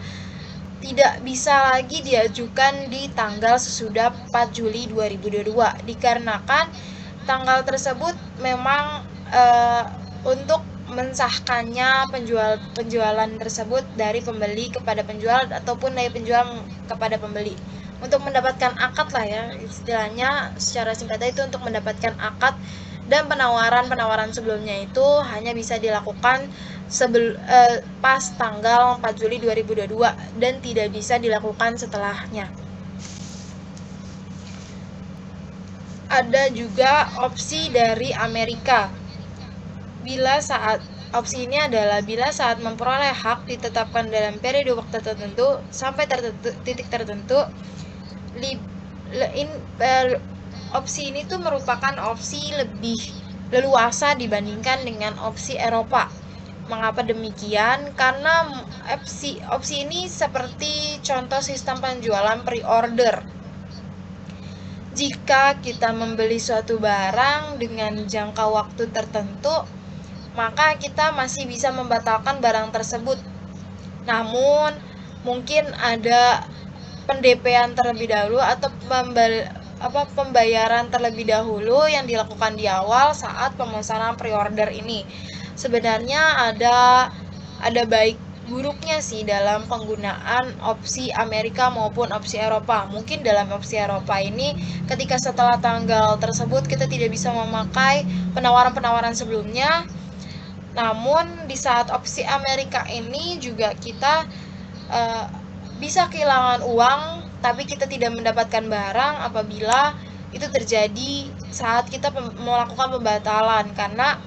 tidak bisa lagi diajukan di tanggal sesudah 4 Juli 2022 dikarenakan tanggal tersebut memang untuk mensahkannya penjualan tersebut dari pembeli kepada penjual ataupun dari penjual kepada pembeli. Untuk mendapatkan akad lah ya, istilahnya secara singkatnya itu untuk mendapatkan akad, dan penawaran sebelumnya itu hanya bisa dilakukan pas tanggal 4 Juli 2022 dan tidak bisa dilakukan setelahnya. Ada juga opsi dari Amerika. Opsi ini adalah bila saat memperoleh hak ditetapkan dalam periode waktu tertentu sampai titik tertentu. Opsi ini tuh merupakan opsi lebih leluasa dibandingkan dengan opsi Eropa. Mengapa demikian? Karena opsi ini seperti contoh sistem penjualan pre-order. Jika kita membeli suatu barang dengan jangka waktu tertentu, maka kita masih bisa membatalkan barang tersebut. Namun, mungkin ada pendepean terlebih dahulu atau pembayaran terlebih dahulu yang dilakukan di awal saat pemesanan pre-order ini. Sebenarnya ada baik buruknya sih dalam penggunaan opsi Amerika maupun opsi Eropa. Mungkin dalam opsi Eropa ini ketika setelah tanggal tersebut kita tidak bisa memakai penawaran-penawaran sebelumnya. Namun di saat opsi Amerika ini juga kita bisa kehilangan uang tapi kita tidak mendapatkan barang apabila itu terjadi saat kita melakukan pembatalan, karena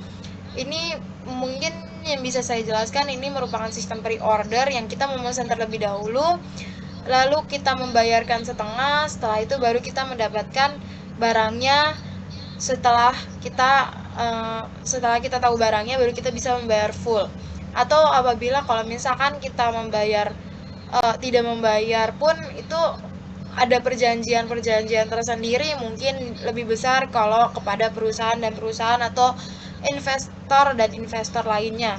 ini mungkin yang bisa saya jelaskan ini merupakan sistem pre-order yang kita memesan terlebih dahulu, lalu kita membayarkan setengah, setelah itu baru kita mendapatkan barangnya. Setelah kita tahu barangnya baru kita bisa membayar full. Atau apabila kalau misalkan kita tidak membayar pun itu ada perjanjian tersendiri, mungkin lebih besar kalau kepada perusahaan atau investor lainnya.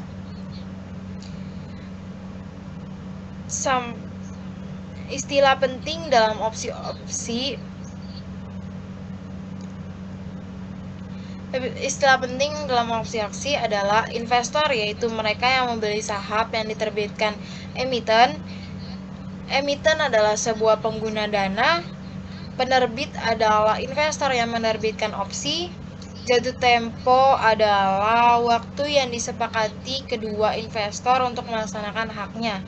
Istilah penting dalam opsi adalah investor, yaitu mereka yang membeli saham yang diterbitkan emiten. Emiten adalah sebuah pengguna dana. Penerbit adalah investor yang menerbitkan opsi. Jatuh tempo adalah waktu yang disepakati kedua investor untuk melaksanakan haknya.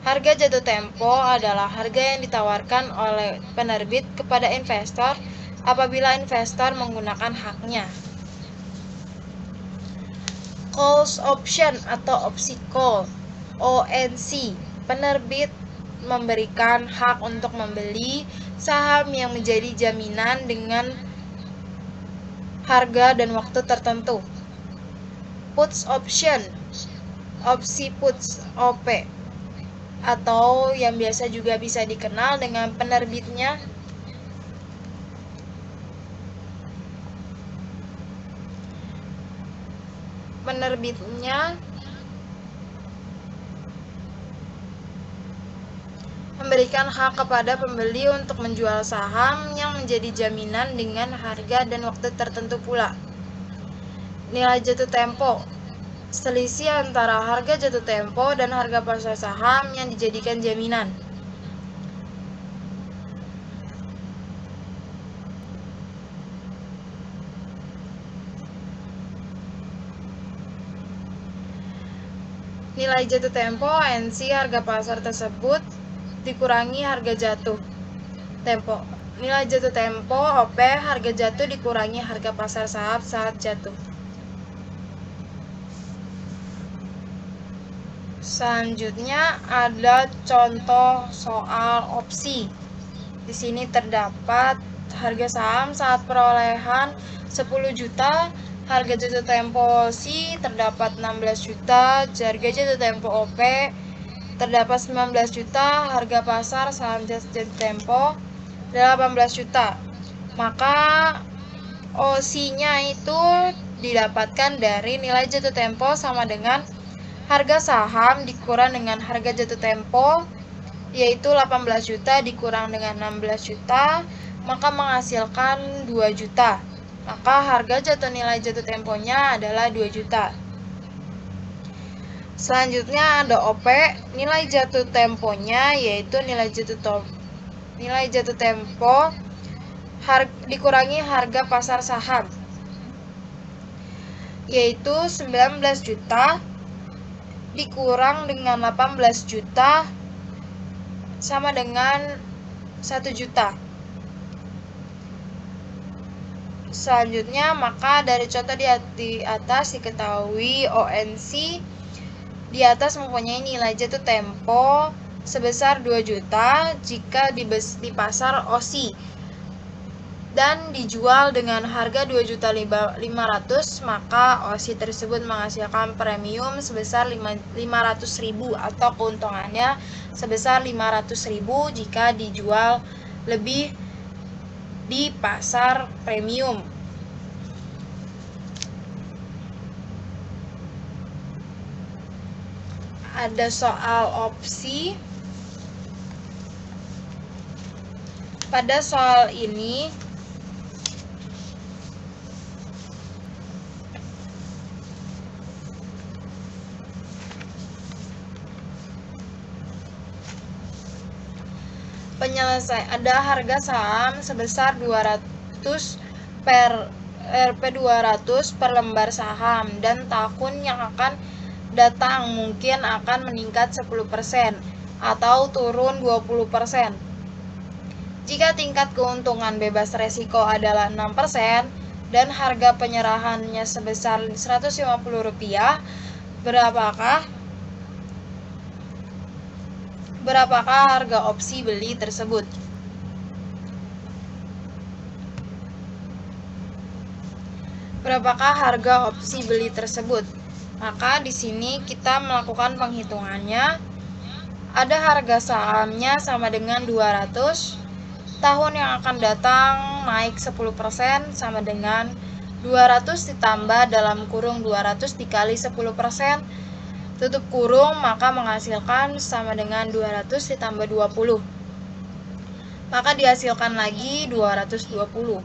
Harga jatuh tempo adalah harga yang ditawarkan oleh penerbit kepada investor apabila investor menggunakan haknya. Calls option atau opsi call, ONC. Penerbit memberikan hak untuk membeli saham yang menjadi jaminan dengan harga dan waktu tertentu. Puts option, opsi puts, OP, atau yang biasa juga bisa dikenal dengan penerbitnya memberikan hak kepada pembeli untuk menjual saham yang menjadi jaminan dengan harga dan waktu tertentu pula. Nilai jatuh tempo, selisih antara harga jatuh tempo dan harga pasar saham yang dijadikan jaminan. Nilai jatuh tempo, NC, harga pasar tersebut dikurangi harga jatuh tempo. Nilai jatuh tempo, OP, harga jatuh dikurangi harga pasar saham saat jatuh. Selanjutnya ada contoh soal opsi. Di sini terdapat harga saham saat perolehan 10 juta, harga jatuh tempo C terdapat 16 juta, harga jatuh tempo OP terdapat 19 juta, harga pasar saham jatuh tempo 18 juta. Maka OC-nya itu didapatkan dari nilai jatuh tempo sama dengan harga saham dikurang dengan harga jatuh tempo, yaitu 18 juta dikurang dengan 16 juta, maka menghasilkan 2 juta. Maka harga nilai jatuh temponya adalah 2 juta. Selanjutnya ada OP, nilai jatuh temponya yaitu nilai jatuh tempo dikurangi harga pasar saham, yaitu 19 juta dikurang dengan 18 juta sama dengan 1 juta. Selanjutnya, maka dari contoh di atas diketahui ONC di atas mempunyai nilai jatuh tempo sebesar 2 juta jika di pasar OC dan dijual dengan harga 2.500.000, maka OC tersebut menghasilkan premium sebesar 500.000 atau keuntungannya sebesar 500.000 jika dijual lebih di pasar premium. ada soal opsi. Pada soal ini ada harga saham sebesar 200 per Rp200 per lembar saham, dan tahun yang akan datang mungkin akan meningkat 10% atau turun 20%. Jika tingkat keuntungan bebas resiko adalah 6% dan harga penyerahannya sebesar Rp150, berapakah harga opsi beli tersebut? Berapakah harga opsi beli tersebut? Maka di sini kita melakukan penghitungannya. Ada harga sahamnya sama dengan 200. Tahun yang akan datang naik 10% sama dengan 200 ditambah dalam kurung 200 dikali 10%, tutup kurung, maka menghasilkan sama dengan 200 ditambah 20. Maka dihasilkan lagi 220.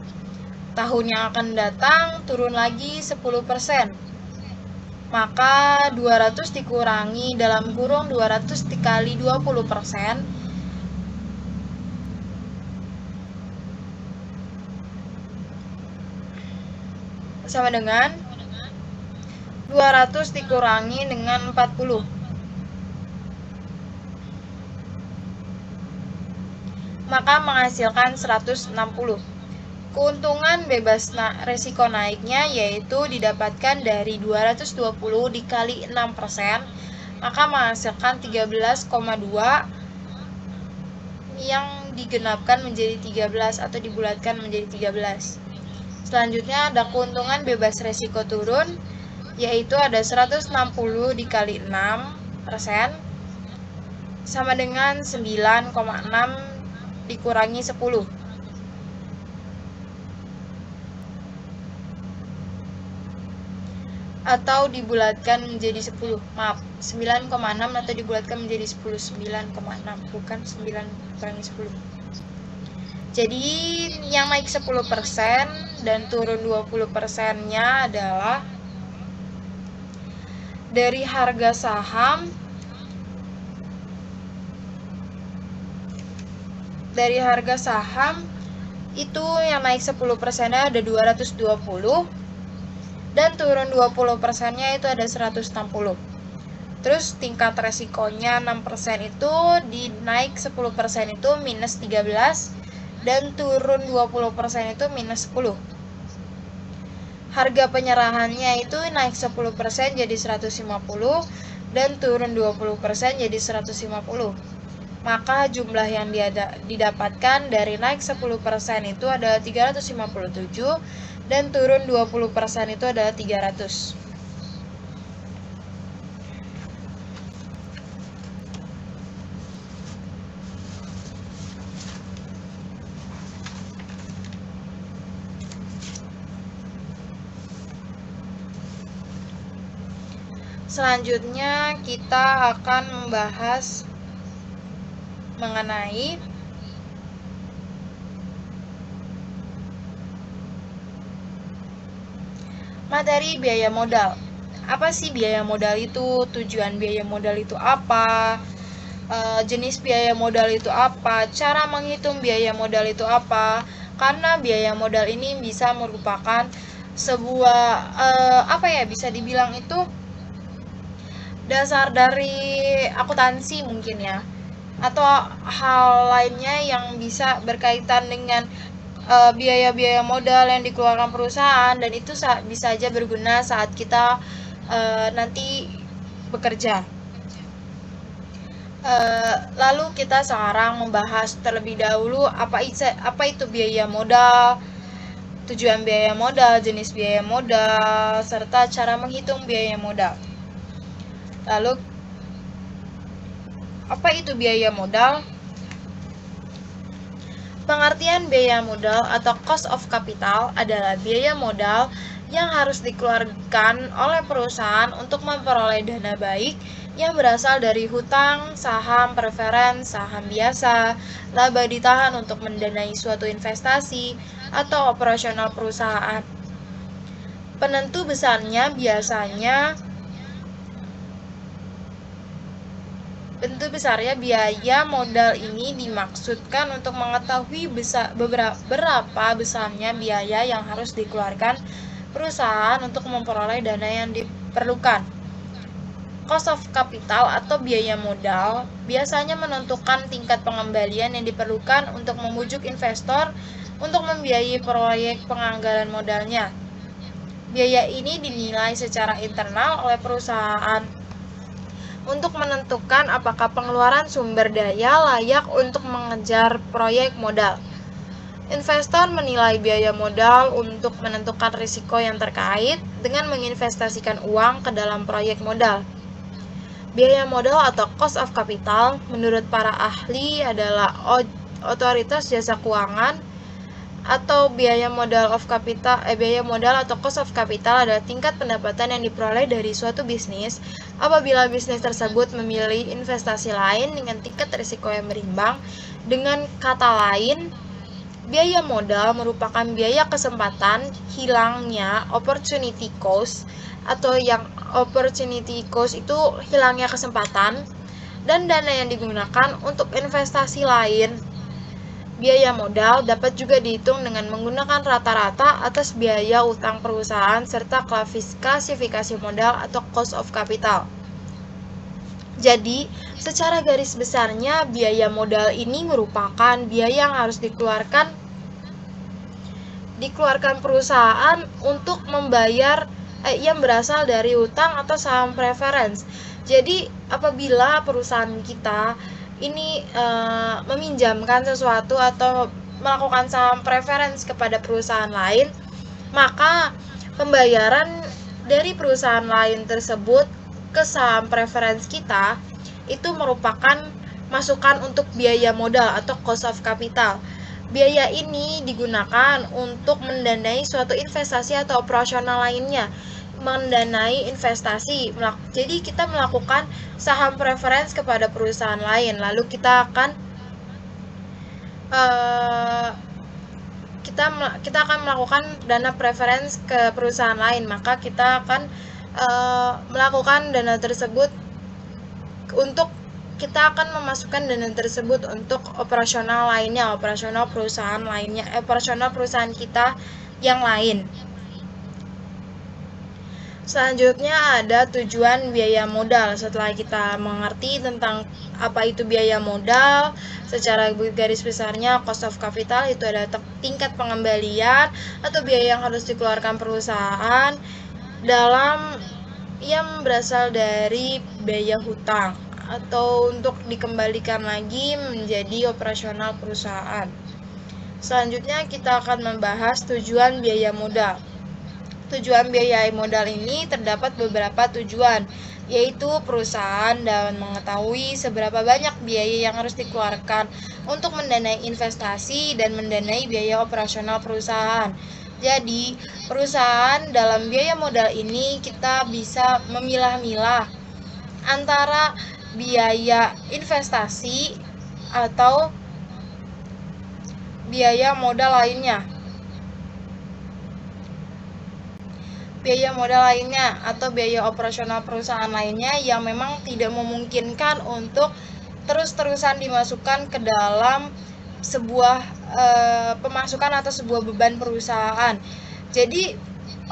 Tahun yang akan datang turun lagi 10%. Maka 200 dikurangi dalam kurung 200 dikali 20%, sama dengan 200 dikurangi dengan 40. Maka menghasilkan 160. Keuntungan bebas resiko naiknya yaitu didapatkan dari 220 dikali 6%, maka menghasilkan 13,2 yang digenapkan menjadi 13 atau dibulatkan menjadi 13. Selanjutnya ada keuntungan bebas resiko turun, yaitu ada 160 dikali 6% sama dengan 9,6 dikurangi 10. Atau dibulatkan menjadi 10. Maaf, 9,6 atau dibulatkan menjadi 10. 9,6, bukan 9 kurangi 10. Jadi yang naik 10% dan turun 20%-nya adalah dari harga saham itu yang naik 10%-nya ada 220 dan turun 20%-nya itu ada 160. Terus tingkat resikonya 6% itu naik 10% itu minus 13 dan turun 20% itu minus 10. Harga penyerahannya itu naik 10% jadi 150 dan turun 20% jadi 150. Maka jumlah yang didapatkan dari naik 10% itu adalah 357 dan turun 20% itu adalah 300. Selanjutnya kita akan membahas mengenai materi biaya modal. Apa sih biaya modal itu? Tujuan biaya modal itu apa? Jenis biaya modal itu apa? Cara menghitung biaya modal itu apa? Karena biaya modal ini bisa merupakan sebuah bisa dibilang itu dasar dari akuntansi mungkin ya, atau hal lainnya yang bisa berkaitan dengan biaya-biaya modal yang dikeluarkan perusahaan, dan itu bisa saja berguna saat kita nanti bekerja. Lalu kita sekarang membahas terlebih dahulu apa itu biaya modal, tujuan biaya modal, jenis biaya modal, serta cara menghitung biaya modal. Lalu, apa itu biaya modal? Pengertian biaya modal atau cost of capital adalah biaya modal yang harus dikeluarkan oleh perusahaan untuk memperoleh dana baik yang berasal dari hutang, saham preferen, saham biasa, laba ditahan untuk mendanai suatu investasi, atau operasional perusahaan. Penentu besarnya biaya modal ini dimaksudkan untuk mengetahui berapa besarnya biaya yang harus dikeluarkan perusahaan untuk memperoleh dana yang diperlukan. Cost of capital atau biaya modal biasanya menentukan tingkat pengembalian yang diperlukan untuk membujuk investor untuk membiayai proyek penganggaran modalnya. Biaya ini dinilai secara internal oleh perusahaan untuk menentukan apakah pengeluaran sumber daya layak untuk mengejar proyek modal. Investor menilai biaya modal untuk menentukan risiko yang terkait dengan menginvestasikan uang ke dalam proyek modal. Biaya modal atau cost of capital menurut para ahli adalah otoritas jasa keuangan atau biaya modal atau cost of capital adalah tingkat pendapatan yang diperoleh dari suatu bisnis apabila bisnis tersebut memilih investasi lain dengan tingkat risiko yang berimbang. Dengan kata lain, biaya modal merupakan biaya kesempatan hilangnya opportunity cost, atau yang opportunity cost itu hilangnya kesempatan, dan dana yang digunakan untuk investasi lain. Biaya modal dapat juga dihitung dengan menggunakan rata-rata atas biaya utang perusahaan serta klasifikasi modal atau cost of capital. Jadi, secara garis besarnya biaya modal ini merupakan biaya yang harus dikeluarkan perusahaan untuk membayar yang berasal dari utang atau saham preference. Jadi, apabila perusahaan kita ini meminjamkan sesuatu atau melakukan saham preference kepada perusahaan lain, maka pembayaran dari perusahaan lain tersebut ke saham preference kita itu merupakan masukan untuk biaya modal atau cost of capital. Biaya ini digunakan untuk mendanai suatu investasi atau operasional lainnya. Mendanai investasi, jadi kita melakukan saham preference kepada perusahaan lain, lalu kita akan melakukan dana preference ke perusahaan lain, maka kita akan melakukan dana tersebut untuk kita akan memasukkan dana tersebut untuk operasional perusahaan kita yang lain. Selanjutnya ada tujuan biaya modal. Setelah kita mengerti tentang apa itu biaya modal, secara garis besarnya cost of capital itu adalah tingkat pengembalian atau biaya yang harus dikeluarkan perusahaan dalam yang berasal dari biaya hutang atau untuk dikembalikan lagi menjadi operasional perusahaan. Selanjutnya kita akan membahas tujuan biaya modal. Tujuan biaya modal ini terdapat beberapa tujuan, yaitu perusahaan dapat mengetahui seberapa banyak biaya yang harus dikeluarkan untuk mendanai investasi dan mendanai biaya operasional perusahaan. Jadi, perusahaan dalam biaya modal ini kita bisa memilah-milah antara biaya investasi atau biaya modal lainnya. Biaya modal lainnya atau biaya operasional perusahaan lainnya yang memang tidak memungkinkan untuk terus-terusan dimasukkan ke dalam sebuah pemasukan atau sebuah beban perusahaan. Jadi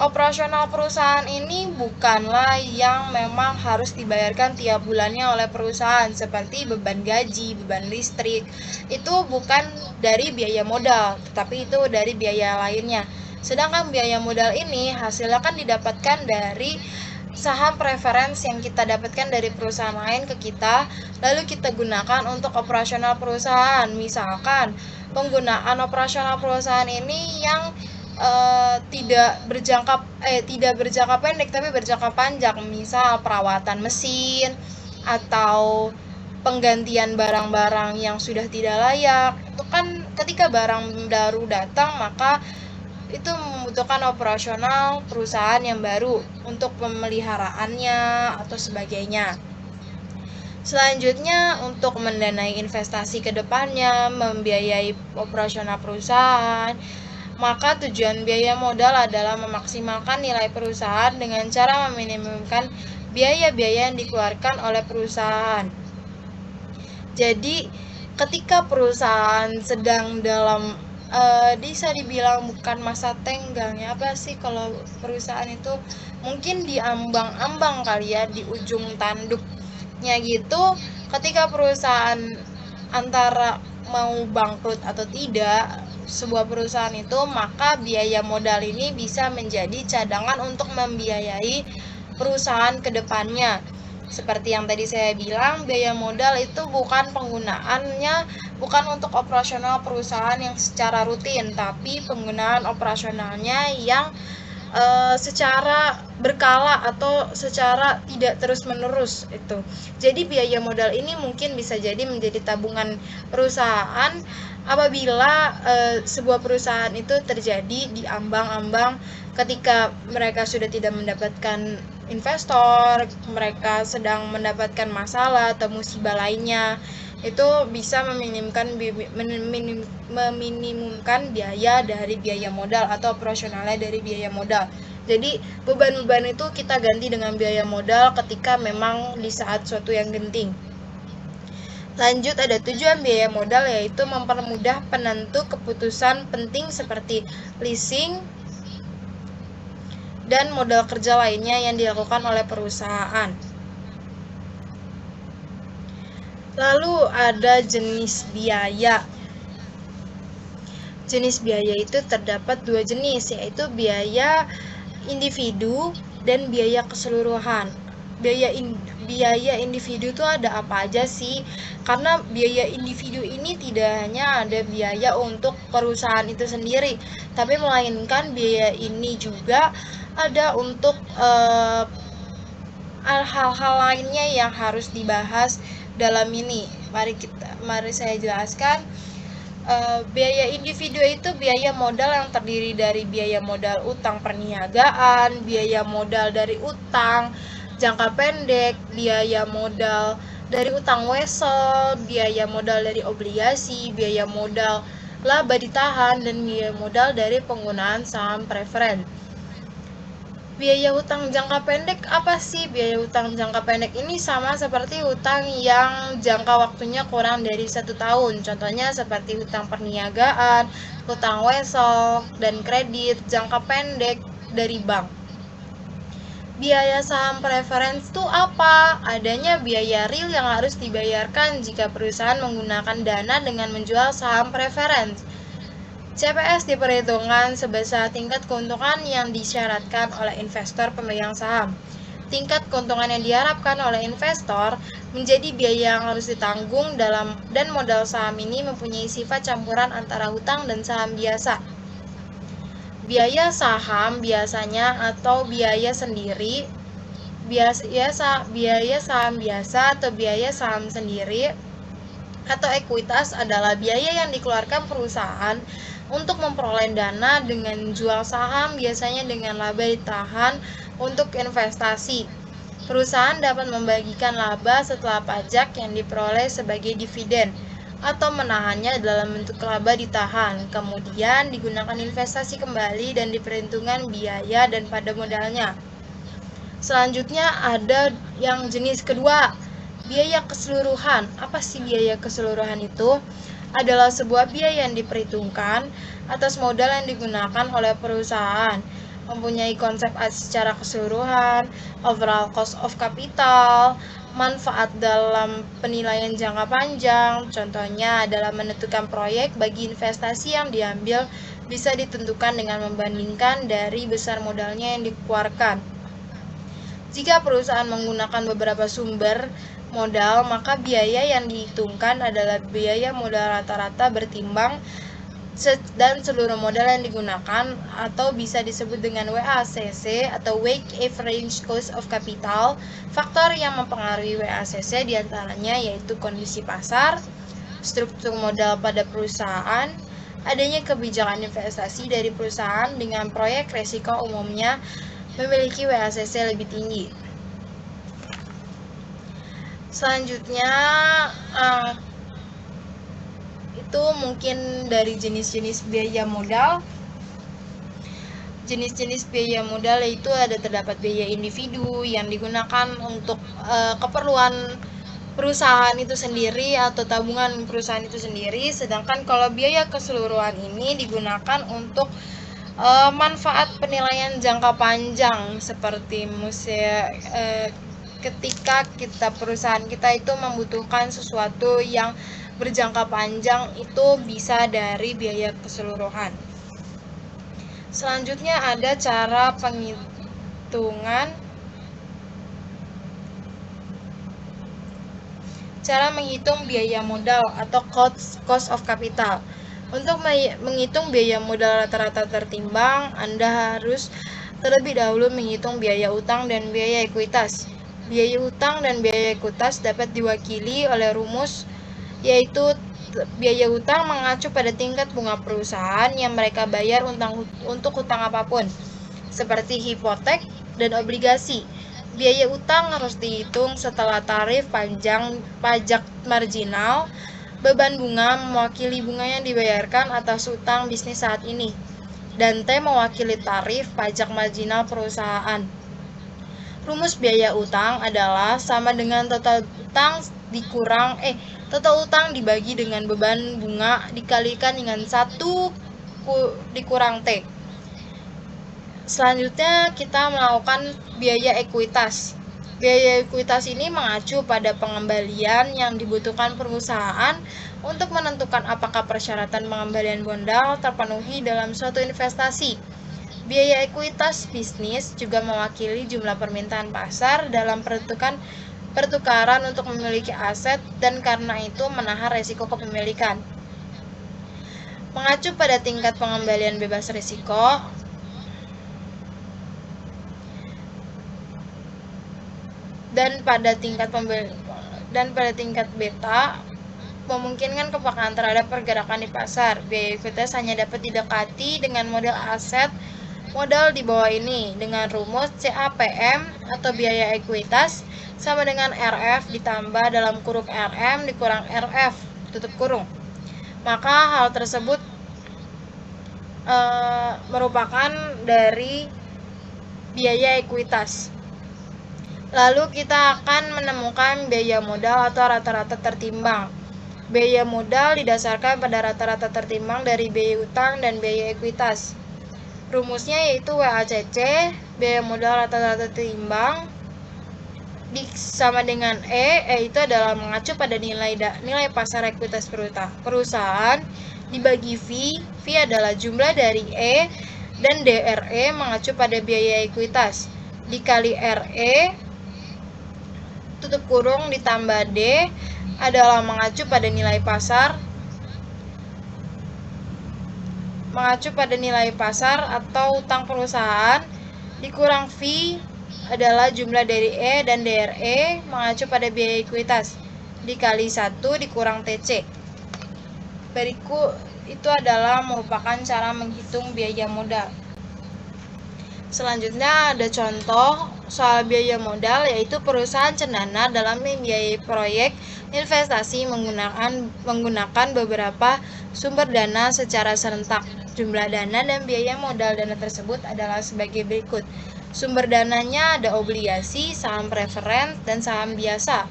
operasional perusahaan ini bukanlah yang memang harus dibayarkan tiap bulannya oleh perusahaan, seperti beban gaji, beban listrik. Itu bukan dari biaya modal, tetapi itu dari biaya lainnya. Sedangkan biaya modal ini hasilnya kan didapatkan dari saham preference yang kita dapatkan dari perusahaan lain ke kita, lalu kita gunakan untuk operasional perusahaan. Misalkan penggunaan operasional perusahaan ini yang tidak berjangka pendek tapi berjangka panjang, misal perawatan mesin atau penggantian barang-barang yang sudah tidak layak. Itu kan ketika barang baru datang, maka itu membutuhkan operasional perusahaan yang baru untuk pemeliharaannya atau sebagainya. Selanjutnya, untuk mendanai investasi ke depannya, membiayai operasional perusahaan, maka tujuan biaya modal adalah memaksimalkan nilai perusahaan dengan cara meminimumkan biaya-biaya yang dikeluarkan oleh perusahaan. Jadi, ketika perusahaan sedang dalam bisa dibilang bukan masa tenggang ya, apa sih kalau perusahaan itu mungkin di ambang-ambang kali ya, di ujung tanduknya gitu, ketika perusahaan antara mau bangkrut atau tidak sebuah perusahaan itu, maka biaya modal ini bisa menjadi cadangan untuk membiayai perusahaan ke depannya. Seperti yang tadi saya bilang, biaya modal itu bukan penggunaannya bukan untuk operasional perusahaan yang secara rutin, tapi penggunaan operasionalnya yang secara berkala atau secara tidak terus-menerus itu. Jadi biaya modal ini mungkin bisa jadi menjadi tabungan perusahaan apabila sebuah perusahaan itu terjadi di ambang-ambang ketika mereka sudah tidak mendapatkan investor, mereka sedang mendapatkan masalah atau musibah lainnya, itu bisa meminimumkan biaya dari biaya modal atau operasionalnya dari biaya modal. Jadi beban-beban itu kita ganti dengan biaya modal ketika memang di saat suatu yang genting. Lanjut, ada tujuan biaya modal, yaitu mempermudah penentu keputusan penting seperti leasing dan modal kerja lainnya yang dilakukan oleh perusahaan. Lalu ada jenis biaya. Jenis biaya itu terdapat dua jenis, yaitu biaya individu dan biaya keseluruhan. Biaya individu itu ada apa aja sih? Karena biaya individu ini tidak hanya ada biaya untuk perusahaan itu sendiri, tapi melainkan biaya ini juga ada untuk hal-hal lainnya yang harus dibahas dalam ini. Mari saya jelaskan. Biaya individu itu biaya modal yang terdiri dari biaya modal utang perniagaan, biaya modal dari utang jangka pendek, biaya modal dari utang wesel, biaya modal dari obligasi, biaya modal laba ditahan, dan biaya modal dari penggunaan saham preferen. Biaya hutang jangka pendek apa sih? Biaya hutang jangka pendek ini sama seperti hutang yang jangka waktunya kurang dari 1 tahun. Contohnya seperti hutang perniagaan, hutang wesel, dan kredit jangka pendek dari bank. Biaya saham preference itu apa? Adanya biaya real yang harus dibayarkan jika perusahaan menggunakan dana dengan menjual saham preference. CPS diperhitungkan sebesar tingkat keuntungan yang disyaratkan oleh investor pemegang saham. Tingkat keuntungan yang diharapkan oleh investor menjadi biaya yang harus ditanggung dan modal saham ini mempunyai sifat campuran antara hutang dan saham biasa. Biaya saham biasanya atau biaya sendiri, biaya saham biasa atau biaya saham sendiri atau ekuitas adalah biaya yang dikeluarkan perusahaan untuk memperoleh dana dengan jual saham, biasanya dengan laba ditahan untuk investasi. Perusahaan dapat membagikan laba setelah pajak yang diperoleh sebagai dividen atau menahannya dalam bentuk laba ditahan, kemudian digunakan investasi kembali dan diperhitungkan biaya dan pada modalnya. Selanjutnya ada yang jenis kedua, biaya keseluruhan. Apa sih biaya keseluruhan itu? Adalah sebuah biaya yang diperhitungkan atas modal yang digunakan oleh perusahaan, mempunyai konsep secara keseluruhan, overall cost of capital, manfaat dalam penilaian jangka panjang. Contohnya adalah menentukan proyek bagi investasi yang diambil bisa ditentukan dengan membandingkan dari besar modalnya yang dikeluarkan. Jika perusahaan menggunakan beberapa sumber modal, maka biaya yang dihitungkan adalah biaya modal rata-rata bertimbang dan seluruh modal yang digunakan, atau bisa disebut dengan WACC atau Weighted Average Cost of Capital. Faktor yang mempengaruhi WACC diantaranya yaitu kondisi pasar, struktur modal pada perusahaan, adanya kebijakan investasi dari perusahaan dengan proyek resiko umumnya memiliki WACC lebih tinggi. Selanjutnya itu mungkin dari jenis-jenis biaya modal. Jenis-jenis biaya modal yaitu terdapat biaya individu yang digunakan untuk keperluan perusahaan itu sendiri atau tabungan perusahaan itu sendiri, sedangkan kalau biaya keseluruhan ini digunakan untuk manfaat penilaian jangka panjang seperti ketika perusahaan kita itu membutuhkan sesuatu yang berjangka panjang, itu bisa dari biaya keseluruhan. Selanjutnya ada cara menghitung biaya modal atau cost of capital. Untuk menghitung biaya modal rata-rata tertimbang, Anda harus terlebih dahulu menghitung biaya utang dan biaya ekuitas. Biaya utang dan biaya ekuitas dapat diwakili oleh rumus, yaitu biaya utang mengacu pada tingkat bunga perusahaan yang mereka bayar untuk hutang apapun, seperti hipotek dan obligasi. Biaya utang harus dihitung setelah tarif pajak marginal. Beban bunga mewakili bunga yang dibayarkan atas utang bisnis saat ini, dan T mewakili tarif pajak marginal perusahaan. Rumus biaya utang adalah sama dengan total utang dibagi dengan beban bunga dikalikan dengan 1 dikurang T. Selanjutnya kita melakukan biaya ekuitas. Biaya ekuitas ini mengacu pada pengembalian yang dibutuhkan perusahaan untuk menentukan apakah persyaratan pengembalian modal terpenuhi dalam suatu investasi. Biaya ekuitas bisnis juga mewakili jumlah permintaan pasar dalam pertukaran untuk memiliki aset, dan karena itu menahan resiko kepemilikan. Mengacu pada tingkat pengembalian bebas risiko, dan pada tingkat beta memungkinkan kepekaan terhadap pergerakan di pasar. Biaya ekuitas hanya dapat didekati dengan model aset modal di bawah ini dengan rumus CAPM atau biaya ekuitas sama dengan RF ditambah dalam kurung RM dikurang RF tutup kurung. Maka hal tersebut merupakan dari biaya ekuitas. Lalu kita akan menemukan biaya modal atau rata-rata tertimbang. Biaya modal didasarkan pada rata-rata tertimbang dari biaya utang dan biaya ekuitas. Rumusnya yaitu WACC, biaya modal rata-rata tertimbang, sama dengan itu adalah mengacu pada nilai pasar ekuitas perusahaan dibagi V adalah jumlah dari E, dan DRE mengacu pada biaya ekuitas, dikali RE, tutup kurung ditambah D adalah mengacu pada nilai pasar atau utang perusahaan, dikurang V adalah jumlah dari E dan DRE mengacu pada biaya ekuitas, dikali 1 dikurang TC. Berikut itu adalah merupakan cara menghitung biaya modal. Selanjutnya ada contoh soal biaya modal, yaitu perusahaan cendana dalam membiayai proyek investasi menggunakan beberapa sumber dana secara serentak. Jumlah dana dan biaya modal dana tersebut adalah sebagai berikut. Sumber dananya ada obligasi, saham preferen, dan saham biasa.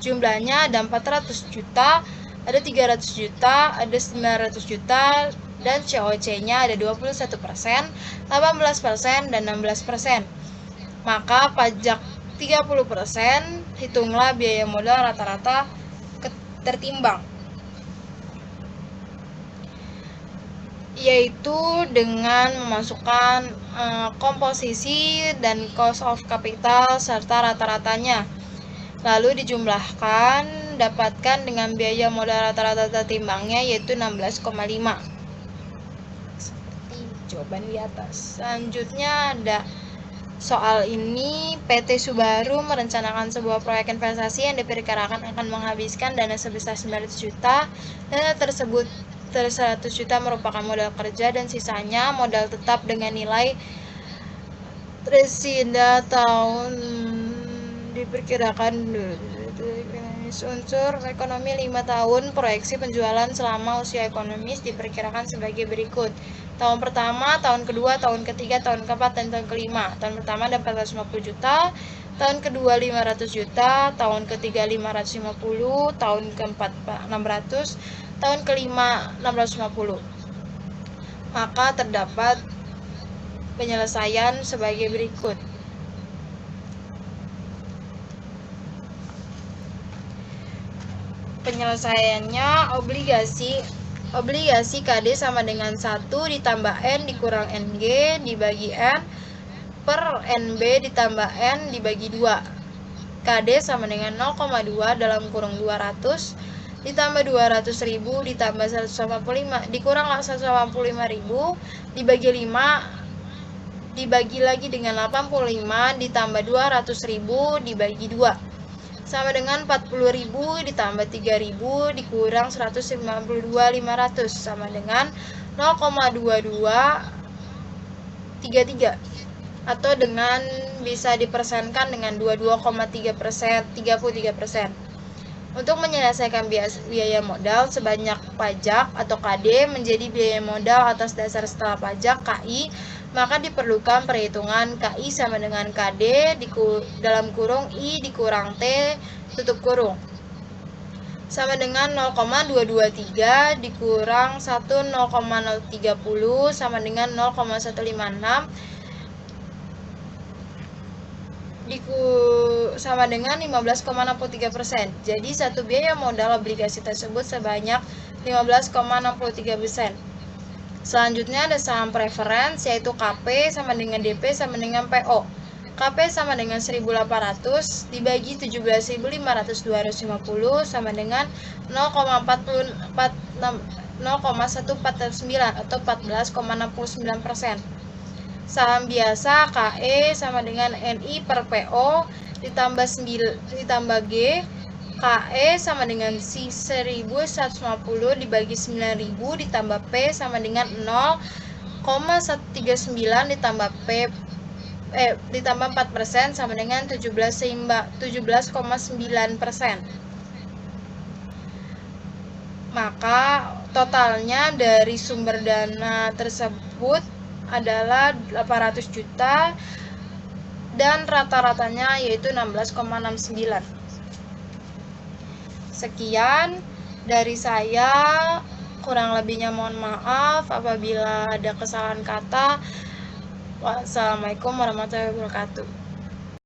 Jumlahnya ada 400 juta, ada 300 juta, ada 900 juta, dan COC-nya ada 21%, 18%, dan 16%. Maka pajak 30%, hitunglah biaya modal rata-rata tertimbang, yaitu dengan memasukkan komposisi dan cost of capital serta rata-ratanya, lalu dijumlahkan, dapatkan dengan biaya modal rata-rata tertimbangnya yaitu 16,5 seperti jawaban di atas. Selanjutnya ada soal ini, PT Subaru merencanakan sebuah proyek investasi yang diperkirakan akan menghabiskan dana sebesar 900 juta. Dana tersebut 100 juta merupakan modal kerja dan sisanya modal tetap dengan nilai resida tahun diperkirakan Unsur ekonomi 5 tahun, proyeksi penjualan selama usia ekonomis diperkirakan sebagai berikut. Tahun pertama, tahun kedua, tahun ketiga, tahun keempat, dan tahun kelima. Tahun pertama ada 450 juta, tahun kedua 500 juta, tahun ketiga 550, tahun keempat 600, tahun kelima 650. Maka terdapat penyelesaian sebagai berikut. Penyelesaiannya obligasi KD sama dengan 1 ditambah N dikurang NG dibagi N per NB ditambah N dibagi 2. KD sama dengan 0,2 dalam kurung 200 ditambah 200.000 ditambah 185 dikurang 185.000 dibagi 5 dibagi lagi dengan 85 ditambah 200.000 dibagi 2 sama dengan 40.000 ditambah 3.000 dikurang 192.500 sama dengan 0,2233 atau dengan bisa dipersenkan dengan 22,3%, 33%. Untuk menyelesaikan biaya modal sebanyak pajak atau KD menjadi biaya modal atas dasar setelah pajak KI, maka diperlukan perhitungan KI sama dengan KD dalam kurung I dikurang T tutup kurung sama dengan 0,223 dikurang 10,030 sama dengan 0,156 sama dengan 15,63%. Jadi satu biaya modal obligasi tersebut sebanyak 15,63%. Selanjutnya ada saham preference yaitu KP sama dengan DP sama dengan PO. KP sama dengan 1.800 dibagi 17.500 sama dengan 0,149 atau 14,69%. Saham biasa KE sama dengan NI per PO ditambah G KE sama dengan 1.150 dibagi 9.000 ditambah P sama dengan 0,139 ditambah P ditambah 4% sama dengan 17,9%. Maka totalnya dari sumber dana tersebut adalah 800 juta dan rata-ratanya yaitu 16,69. Sekian dari saya, kurang lebihnya mohon maaf apabila ada kesalahan kata. Wassalamualaikum warahmatullahi wabarakatuh.